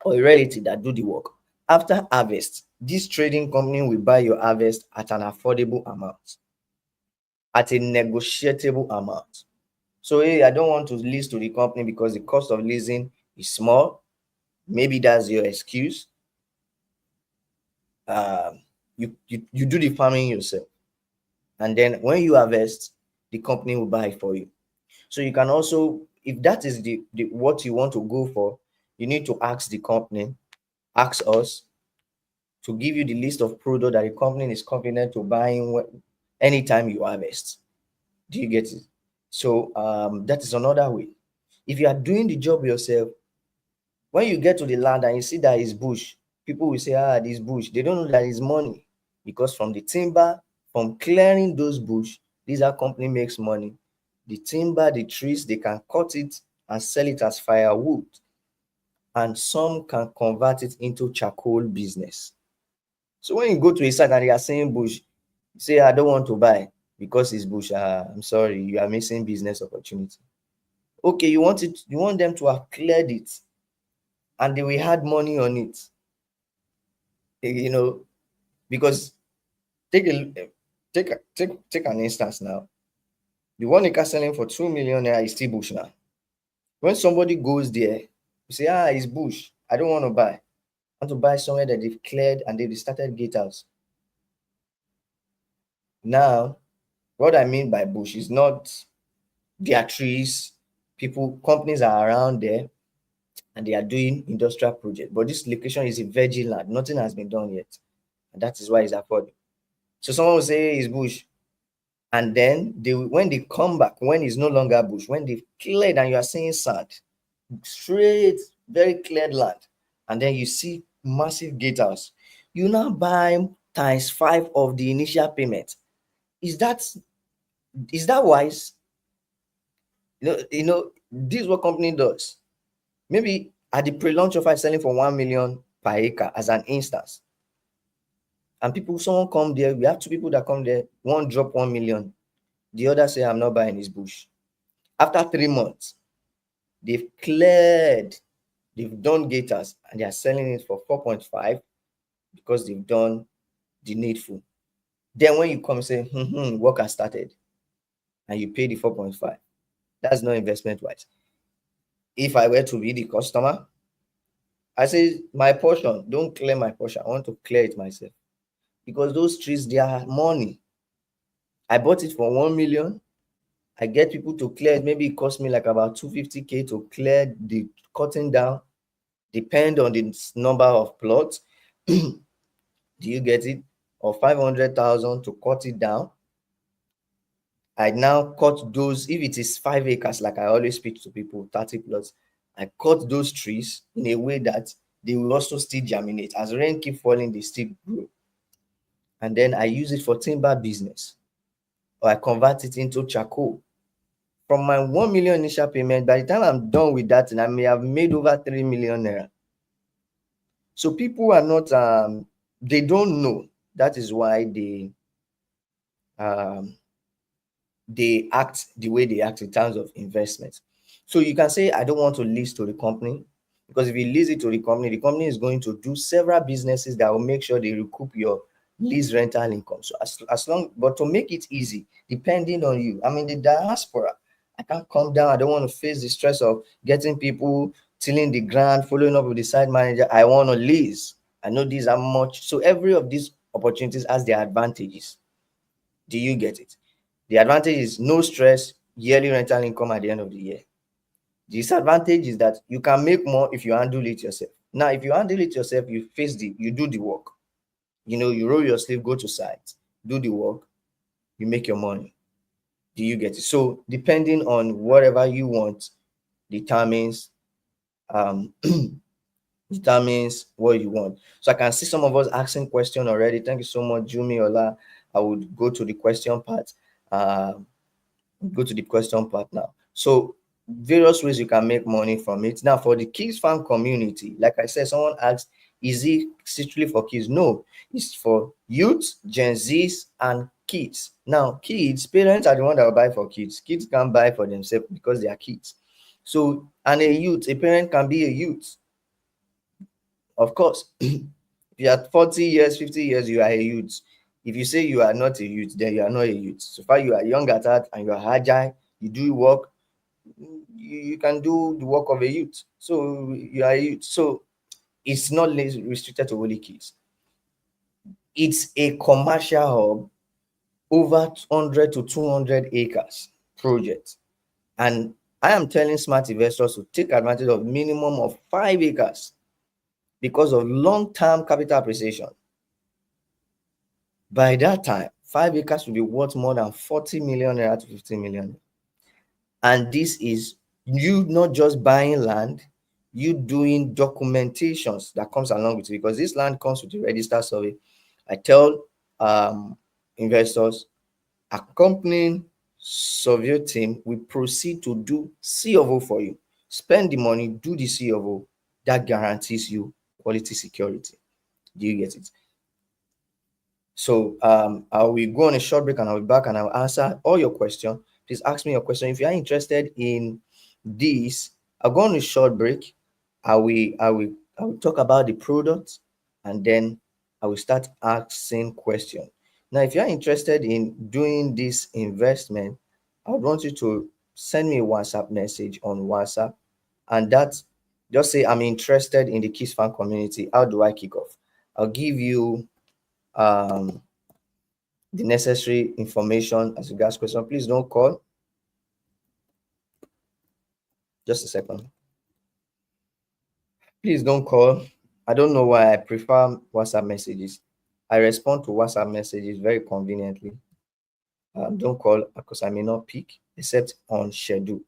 or a relative that do the work. After harvest, this trading company will buy your harvest at an affordable amount, at a negotiable amount. So, hey, I don't want to lease to the company because the cost of leasing is small. Maybe that's your excuse. You do the farming yourself, and then when you harvest, the company will buy for you. So you can also, if that is the what you want to go for, you need to ask the company, ask us to give you the list of product that the company is confident to buying anytime you harvest. Do you get it? So that is another way. If you are doing the job yourself, when you get to the land and you see that it's bush, people will say, ah, this bush. They don't know that it's money, because from the timber, from clearing those bush, these are company makes money. The timber, the trees, they can cut it and sell it as firewood, and some can convert it into charcoal business. So when you go to a site and they are saying bush, you say, I don't want to buy because it's bush. I'm sorry, you are missing business opportunity. Okay, you want them to have cleared it and they will add money on it. Because take an instance now. The 1 acre selling for 2 million naira is still bush now. When somebody goes there, you say, it's bush. I don't want to buy. I want to buy somewhere that they've cleared and they've started gatehouse. Now, what I mean by bush is not their trees. Companies are around there and they are doing industrial project. But this location is a virgin land. Nothing has been done yet. And that is why it's affordable. So someone will say it's bush. And then when they come back, when it's no longer bush, when they've cleared and you are seeing sand, straight, very cleared land, and then you see massive gatehouse, you now buy times 5 of the initial payment. Is that wise? This is what company does. Maybe at the pre-launch offer selling for 1 million per acre as an instance. And someone come there, we have 2 people that come there, one drop 1 million. The other say, I'm not buying this bush. After 3 months, they've cleared, they've done gators, and they are selling it for 4.5 because they've done the needful. Then when you come and say, work has started, and you pay the 4.5, that's not investment wise. If I were to be the customer, I say, my portion, don't clear my portion. I want to clear it myself. Because those trees, they are money. I bought it for 1 million. I get people to clear it. Maybe it cost me like about 250K to clear the cutting down. Depend on the number of plots. Do you get it? Or 500,000 to cut it down. I now cut those, if it is 5 acres, like I always speak to people, 30 plots, I cut those trees in a way that they will also still germinate. As rain keep falling, they still grow. And then I use it for timber business, or I convert it into charcoal. From my 1 million initial payment, by the time I'm done with that, and I may have made over 3 million naira. So people are not, they don't know. That is why they act the way they act in terms of investment. So you can say, I don't want to lease to the company, because if you lease it to the company is going to do several businesses that will make sure they recoup your lease rental income. So but to make it easy, depending on you, I'm in the diaspora. I can't come down. I don't want to face the stress of getting people tilling the ground, following up with the site manager. I want to lease. I know these are much. So every of these opportunities has their advantages. Do you get it? The advantage is no stress, yearly rental income at the end of the year. The disadvantage is that you can make more if you handle it yourself. Now, if you handle it yourself, you do the work. You roll your sleeve, go to site, do the work, you make your money. Do you get it? So depending on whatever you want determines what you want. So I can see some of us asking question already. Thank you so much, Jumi Ola. I would go to the question part. Go to the question part now. So various ways you can make money from it. Now for the kids farm community, like I said, someone asked, is it strictly for kids? No, it's for youth, Gen Zs, and kids. Now kids, parents are the one that will buy for kids. Kids can't buy for themselves because they are kids. So, and a youth, a parent can be a youth, of course. If you are 40 years, 50 years, you are a youth. If you say you are not a youth, then you are not a youth. So far you are young at heart and you are agile, you do work, you can do the work of a youth. So you are a youth. So it's not restricted to only kids. It's a commercial hub, over 100 to 200 acres project. And I am telling smart investors to take advantage of minimum of 5 acres because of long-term capital appreciation. By that time, 5 acres will be worth more than 40 million naira to 50 million. And this is you not just buying land, you doing documentations that comes along with it, because this land comes with a register survey. I tell investors, accompanying survey team will proceed to do C of O for you. Spend the money, do the C of O. That guarantees you quality security. Do you get it? So I will go on a short break and I'll be back and I'll answer all your questions. Please ask me your question. If you are interested in this, I'll go on a short break. I will talk about the product and then I will start asking questions. Now, if you are interested in doing this investment, I would want you to send me a WhatsApp message on WhatsApp, and that just say I'm interested in the Kids Farm community. How do I kick off? I'll give you the necessary information as regards question. Please don't call. Just a second. Please don't call. I don't know why I prefer WhatsApp messages. I respond to WhatsApp messages very conveniently. Don't call because I may not pick except on schedule.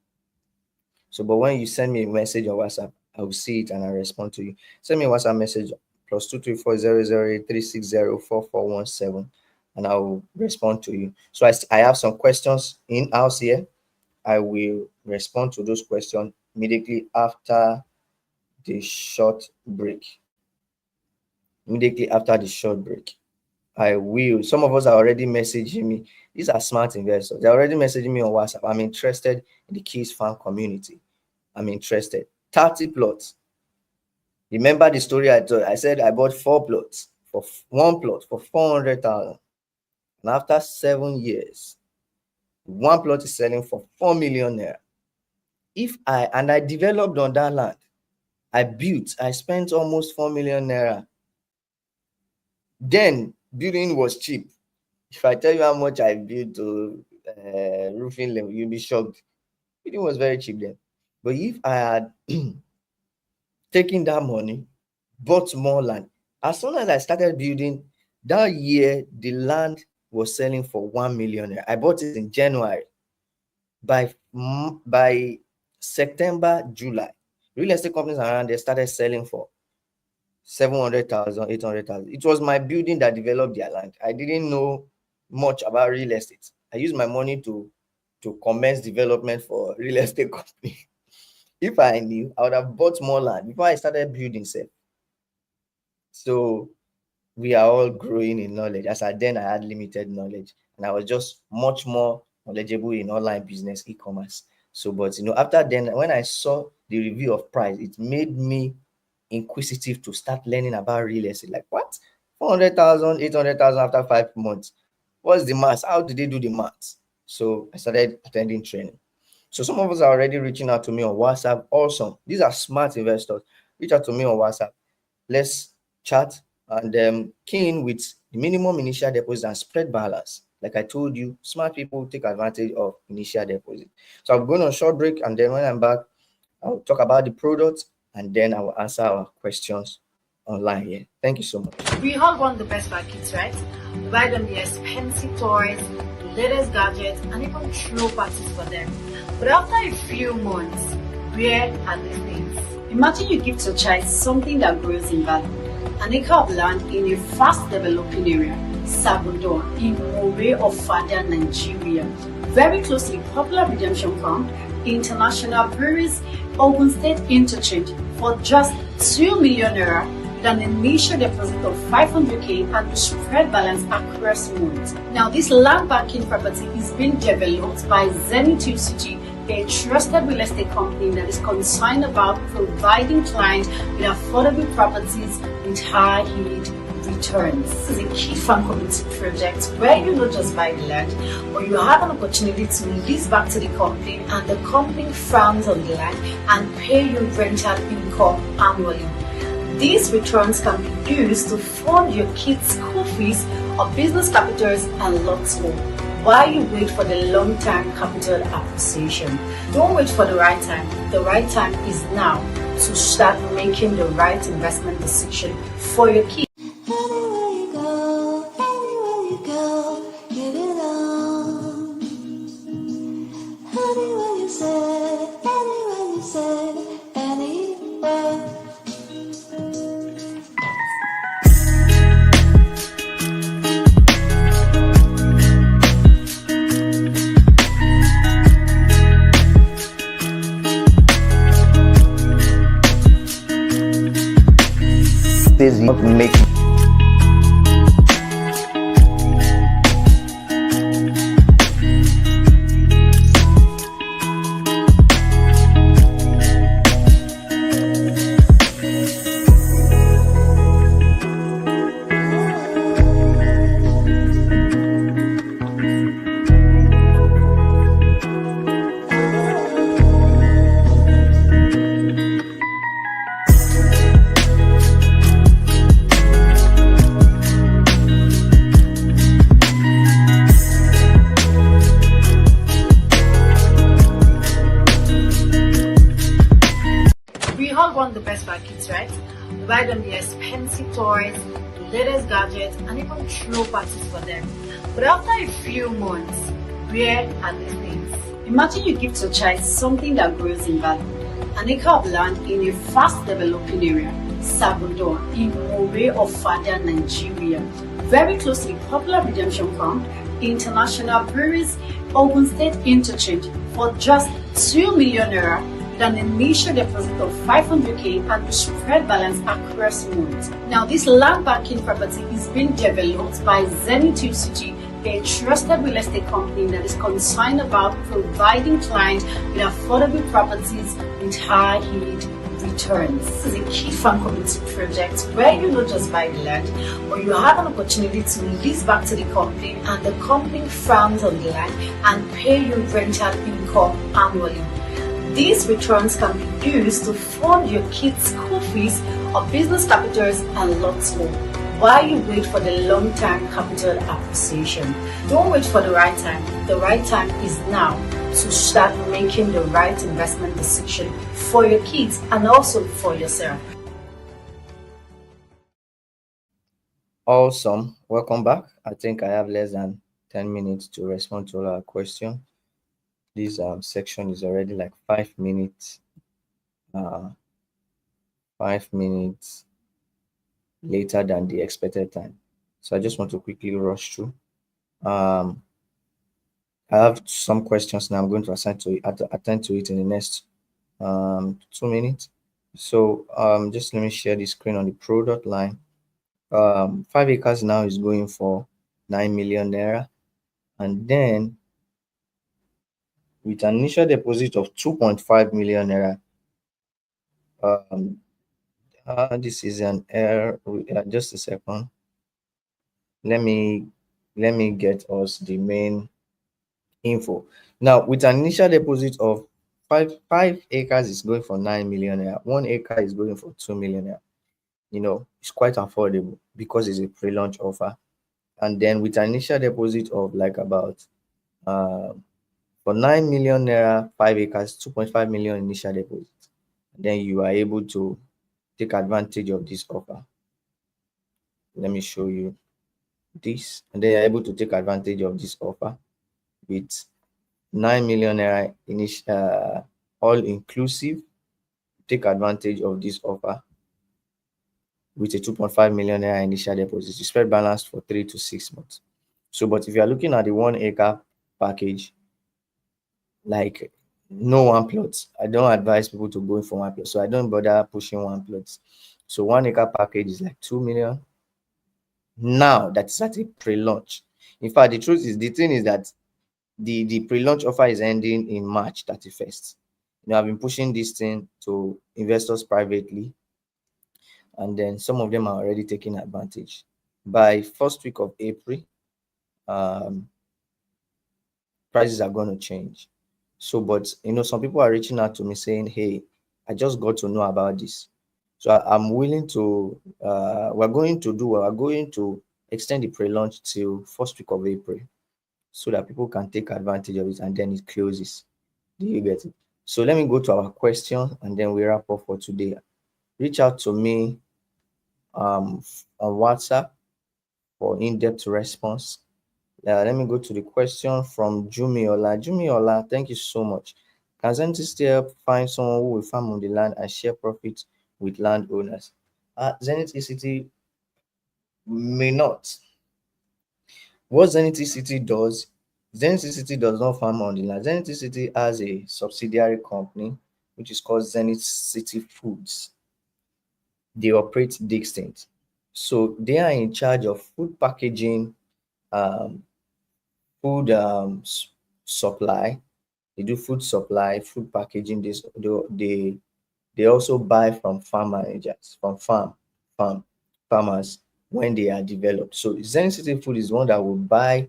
So, but when you send me a message on WhatsApp, I will see it and I respond to you. Send me a WhatsApp message +2340083604417 and I will respond to you. So I have some questions in house here. I will respond to those questions immediately after the short break. Immediately after the short break, I will. Some of us are already messaging me. These are smart investors. They're already messaging me on WhatsApp. I'm interested in the Kids Farm community. I'm interested. 30 plots. Remember the story I told? I said I bought 4 plots for 1 plot for 400,000. And after 7 years, 1 plot is selling for 4 million naira. I developed on that land. I spent almost 4 million naira. Then building was cheap. If I tell you how much I built to roofing level, you'll be shocked. Building was very cheap then. But if I had taken that money, bought more land, as soon as I started building, that year the land was selling for 1 million. I bought it in January. By September, July, real estate companies around there started selling for 700,000, 800,000. It was my building that developed their land. I didn't know much about real estate. I used my money to commence development for real estate company. If I knew, I would have bought more land before I started building self. So we are all growing in knowledge. As then I had limited knowledge and I was just much more knowledgeable in online business, e-commerce. So, but after then, when I saw the review of price, it made me inquisitive to start learning about real estate. Like, what? 400,000, 800,000 after 5 months? What's the maths? How did they do the maths? So I started attending training. So some of us are already reaching out to me on WhatsApp. Awesome. These are smart investors. Reach out to me on WhatsApp. Let's chat and keen with the minimum initial deposit and spread balance. Like I told you, smart people take advantage of initial deposit. So I'm going on a short break, and then when I'm back, I'll talk about the product and then I will answer our questions online here. Thank you so much. We all want the best for our kids, right? We buy them the expensive toys, the latest gadgets, and even throw parties for them. But after a few months, where are these things? Imagine you give to your child something that grows in value. An acre of land in a fast developing area, Sabudo, in More of Fada, Nigeria. very close to the popular redemption camp, International Breweries, Ogun State Interchange for just 2 million naira with an initial deposit of 500k and the spread balance across months. Now, this land banking property is being developed by Zenith UCG, a trusted real estate company that is concerned about providing clients with affordable properties with high yield returns. This is a key farm community project where you not just buy the land, but you have an opportunity to lease back to the company, and the company farms on the land and pay you rental income annually. These returns can be used to fund your kids' school fees or business capitals and lots more, while you wait for the long-term capital appreciation. Don't wait for the right time. The right time is now to start making the right investment decision for your kids. Anywhere you go, anywhere you go, give it on. Anywhere you say, anywhere. This not make We all want the best for our kids, right? We buy them the expensive toys, the latest gadgets, and even throw parties for them. But after a few months, where are these things? Imagine you give to a child something that grows in value. An acre of land in a fast developing area, Sagundo, in More of Fada, Nigeria. Very close to the popular redemption camp, International Breweries, Ogun State Interchange for just 2 million naira with an initial deposit of 500k and the spread balance across months. Now, this land banking property is being developed by Zenith UCG, a trusted real estate company that is concerned about providing clients with affordable properties with high yield returns. This is a key farm community project where you not just buy the land, but you have an opportunity to lease back to the company, and the company farms on the land and pay you rental income annually. These returns can be used to fund your kids' school fees or business capitals and lots more, while you wait for the long-term capital appreciation. Don't wait for the right time. The right time is now to start making the right investment decision for your kids and also for yourself. awesome. Welcome back. I think I have less than 10 minutes to respond to all our questions. This section is already like 5 minutes. 5 minutes later than the expected time. So I just want to quickly rush through. I have some questions now. I'm going to attend to it in the next 2 minutes. So just let me share the screen on the product line. 5 acres now is going for 9 million naira, and then with an initial deposit of 2.5 million naira. This is an error. Just a second. Let me get us the main info. Now, with an initial deposit of 5 acres is going for 9 million naira. 1 acre is going for 2 million naira. It's quite affordable because it's a pre-launch offer. And then with an initial deposit of like about for 9 million naira, 5 acres, 2.5 million initial deposit, then you are able to take advantage of this offer. Let me show you this, and then you're able to take advantage of this offer with 9 million naira initial, all inclusive. Take advantage of this offer with a 2.5 million naira initial deposit. You spread balanced for 3 to 6 months. So, but if you are looking at the 1 acre package, like no one plot. I don't advise people to go in for one plot, so I don't bother pushing one plot. So 1 acre package is like 2 million. Now that's at a pre-launch. In fact, the thing is that the pre-launch offer is ending in March 31st. I've been pushing this thing to investors privately, and then some of them are already taking advantage. By first week of April, um, prices are going to change. So, but some people are reaching out to me saying, "Hey, I just got to know about this." So I'm willing to. We're going to extend the pre-launch till first week of April, so that people can take advantage of it, and then it closes. Do you get it? So let me go to our question, and then we wrap up for today. Reach out to me on WhatsApp for in-depth response. Let me go to the question from Jumiola. Jumiola, thank you so much. Can Zenity still help find someone who will farm on the land and share profits with landowners? Zenity City may not. What Zenity City does, Zenity City does not farm on the land. Zenity City has a subsidiary company which is called Zenith City Foods. They operate distinct. So they are in charge of food packaging, um, food supply. They do food supply, food packaging. They also buy from farm managers, from farmers when they are developed. So Zen City Food is one that will buy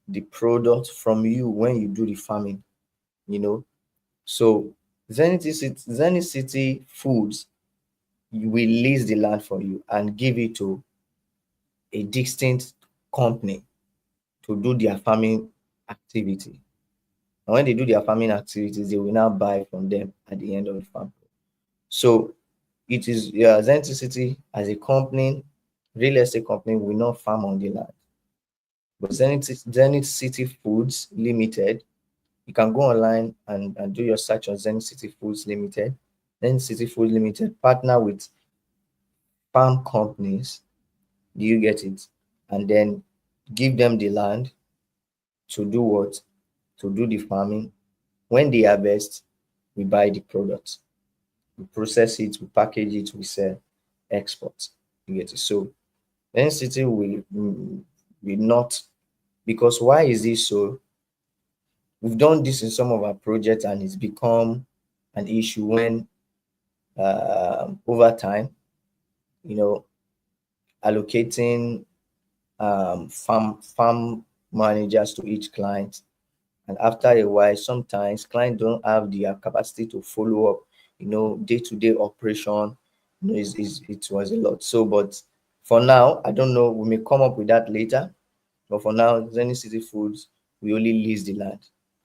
the product from you when you do the farming. You know, so Zenith City Foods will lease the land for you and give it to a distinct company to do their farming activity. And when they do their farming activities, they will now buy from them at the end of the farm. So it is Zenith City as a company, real estate company, will not farm on the land. But Zenith City Foods Limited, you can go online and do your search on Zenith City Foods Limited. Zenith City Foods Limited partner with farm companies. Do you get it? And then give them the land to do what? To do the farming. When they harvest, we buy the product. We process it, we package it, we sell, export. You get it? So NCT will not, because why is this so? We've done this in some of our projects and it's become an issue when over time, you know, allocating farm managers to each client. And after a while, sometimes clients don't have the capacity to follow up, day-to-day operation. It was a lot. So, but for now, I don't know, we may come up with that later. But for now, Zenith City Foods, we only lease the land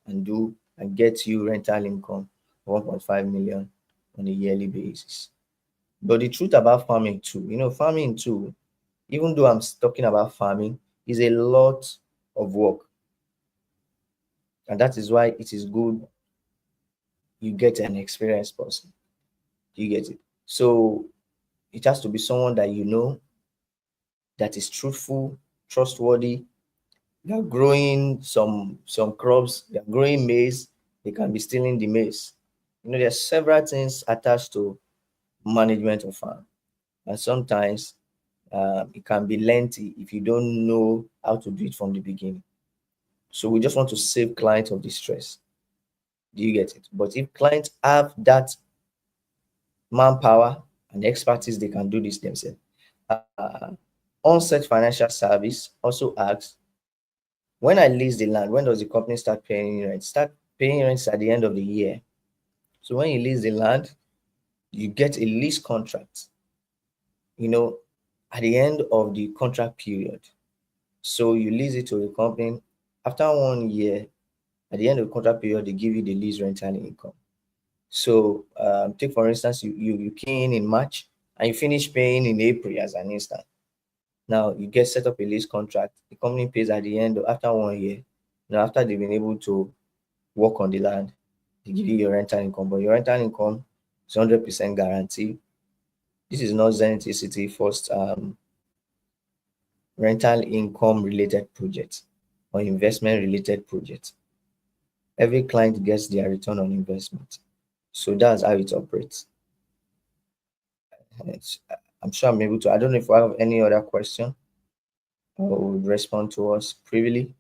and get you rental income 1.5 million on a yearly basis. But the truth about farming too, farming too, even though I'm talking about farming, is a lot of work. And that is why it is good you get an experienced person. You get it? So it has to be someone that that is truthful, trustworthy. They're growing some crops, they're growing maize, they can be stealing the maize. There's several things attached to management of farm. And sometimes it can be lengthy if you don't know how to do it from the beginning. So we just want to save clients of the stress. Do you get it? But if clients have that manpower and expertise, they can do this themselves. Onset Financial Service also asks, when I lease the land, when does the company start paying rent? Start paying rents at the end of the year. So when you lease the land, you get a lease contract, at the end of the contract period. So you lease it to the company. After 1 year, at the end of the contract period, they give you the lease rental income. So take for instance, you key in March and you finish paying in April as an instance. Now you get set up a lease contract. The company pays at the end after 1 year. Now after they've been able to work on the land, they give you your rental income. But your rental income is 100% guaranteed. This is not Zenith City first rental income related project or investment related project. Every client gets their return on investment. So that's how it operates. I'm sure I'm able to. I don't know if I have any other question or would respond to us privily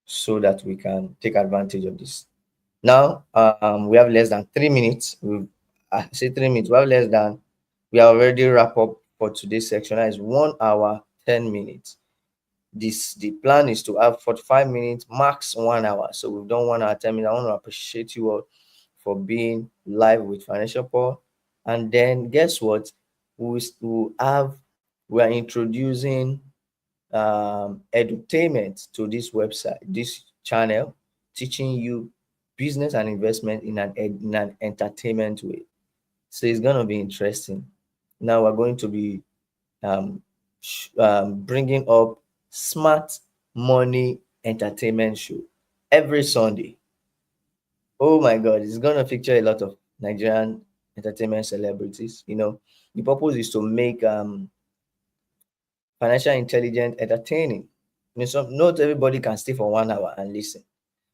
so that we can take advantage of this. Now, we have less than 3 minutes. I say 3 minutes. We have less than. We are already wrap up for today's section. That is 1 hour 10 minutes. The plan is to have 45 minutes, max 1 hour. So we've done 1 hour 10 minutes. I want to appreciate you all for being live with Financial Paul. And then guess what? We are introducing edutainment to this website, this channel, teaching you business and investment in an entertainment way. So it's gonna be interesting. Now we're going to be bringing up smart money entertainment show every Sunday. Oh my God, it's gonna feature a lot of Nigerian entertainment celebrities. The purpose is to make financial intelligence entertaining. Not everybody can stay for 1 hour and listen,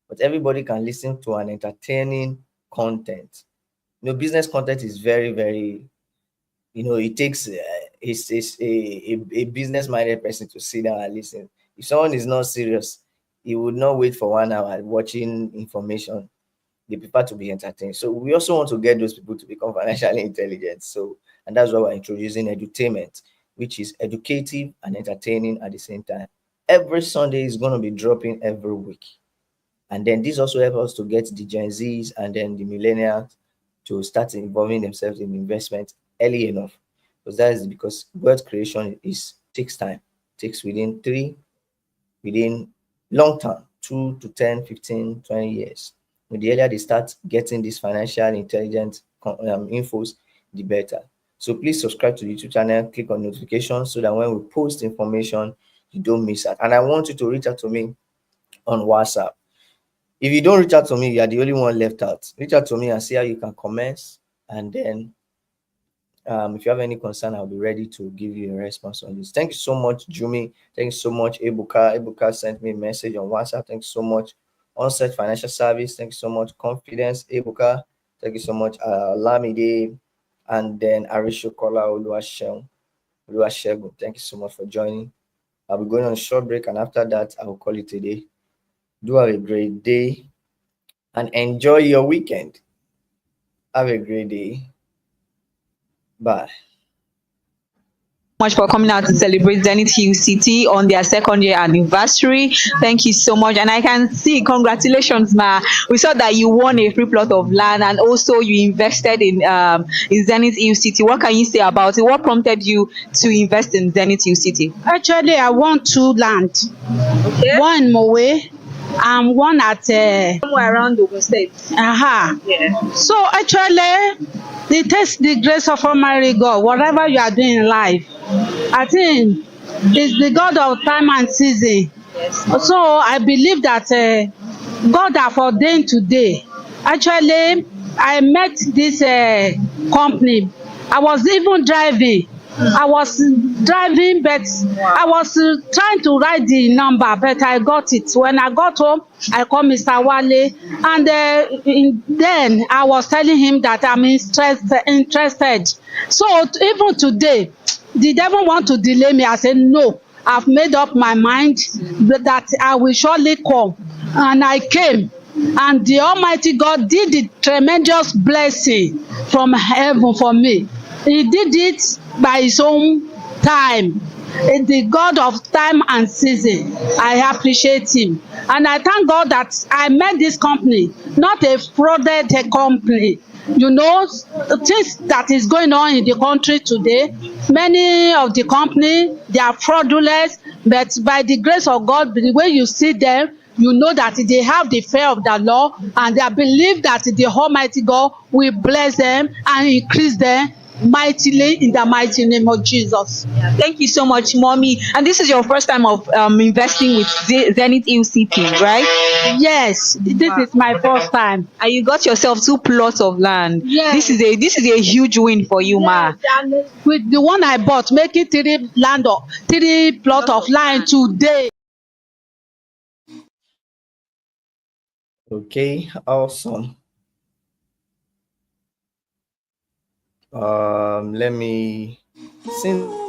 but everybody can listen to an entertaining content. Business content is very, very, it takes a business-minded person to sit down and listen. If someone is not serious, he would not wait for 1 hour watching information. They prefer to be entertained. So we also want to get those people to become financially intelligent. And that's why we're introducing edutainment, which is educative and entertaining at the same time. Every Sunday is going to be dropping every week. And then this also helps us to get the Gen Zs and then the millennials to start involving themselves in investment early enough. Because wealth creation takes time. It takes within long term, 2 to 10, 15, 20 years. The earlier they start getting this financial intelligence infos, the better. So please subscribe to the YouTube channel, click on notifications so that when we post information, you don't miss out. And I want you to reach out to me on WhatsApp. If you don't reach out to me, you are the only one left out. Reach out to me and see how you can comments. And then if you have any concern, I'll be ready to give you a response on this. Thank you so much, Jumi. Thank you so much, Ebuka. Ebuka sent me a message on WhatsApp. Thank you so much. Onset Financial Service. Thank you so much. Confidence, Ebuka. Thank you so much, Lamide. And then Arishokola Oluwasegun. Thank you so much for joining. I'll be going on a short break, and after that, I will call it a day. Do have a great day and enjoy your weekend. Have a great day. Bye. Much for coming out to celebrate Zenith Hill City on their second year anniversary. Thank you so much. And I can see, congratulations, ma. We saw that you won a free plot of land and also you invested in Zenith Hill City. What can you say about it? What prompted you to invest in Zenith Hill City? Actually, I want 2 land. Okay. One in Mowe and one at Somewhere around Ogun State. Yeah. So actually, it takes the grace of Almighty God. Whatever you are doing in life, I think it's the God of time and season. Yes. So I believe that God have ordained today. Actually, I met this company. I was even driving. I was driving, but I was trying to write the number, but I got it. When I got home, I called Mr. Wale, and then I was telling him that I'm interested. So even today, the devil want to delay me. I said, no, I've made up my mind that I will surely come. And I came. And the Almighty God did the tremendous blessing from heaven for me. He did it by his own time. The God of time and season. I appreciate him. And I thank God that I met this company, not a frauded company. Things that is going on in the country today, many of the company, they are fraudulent, but by the grace of God, the way you see them, you know that they have the fear of the law, and they believe that the Almighty God will bless them and increase them mightily in the mighty name of Jesus. Yeah, thank you so much, mommy. And this is your first time of investing with Zenith Hill City, right? Yes, this is my first time. And you got yourself 2 plots of land. Yes. This is a huge win for you, ma. And with the one I bought, making 3 plot of land today. Okay, awesome. Let me, since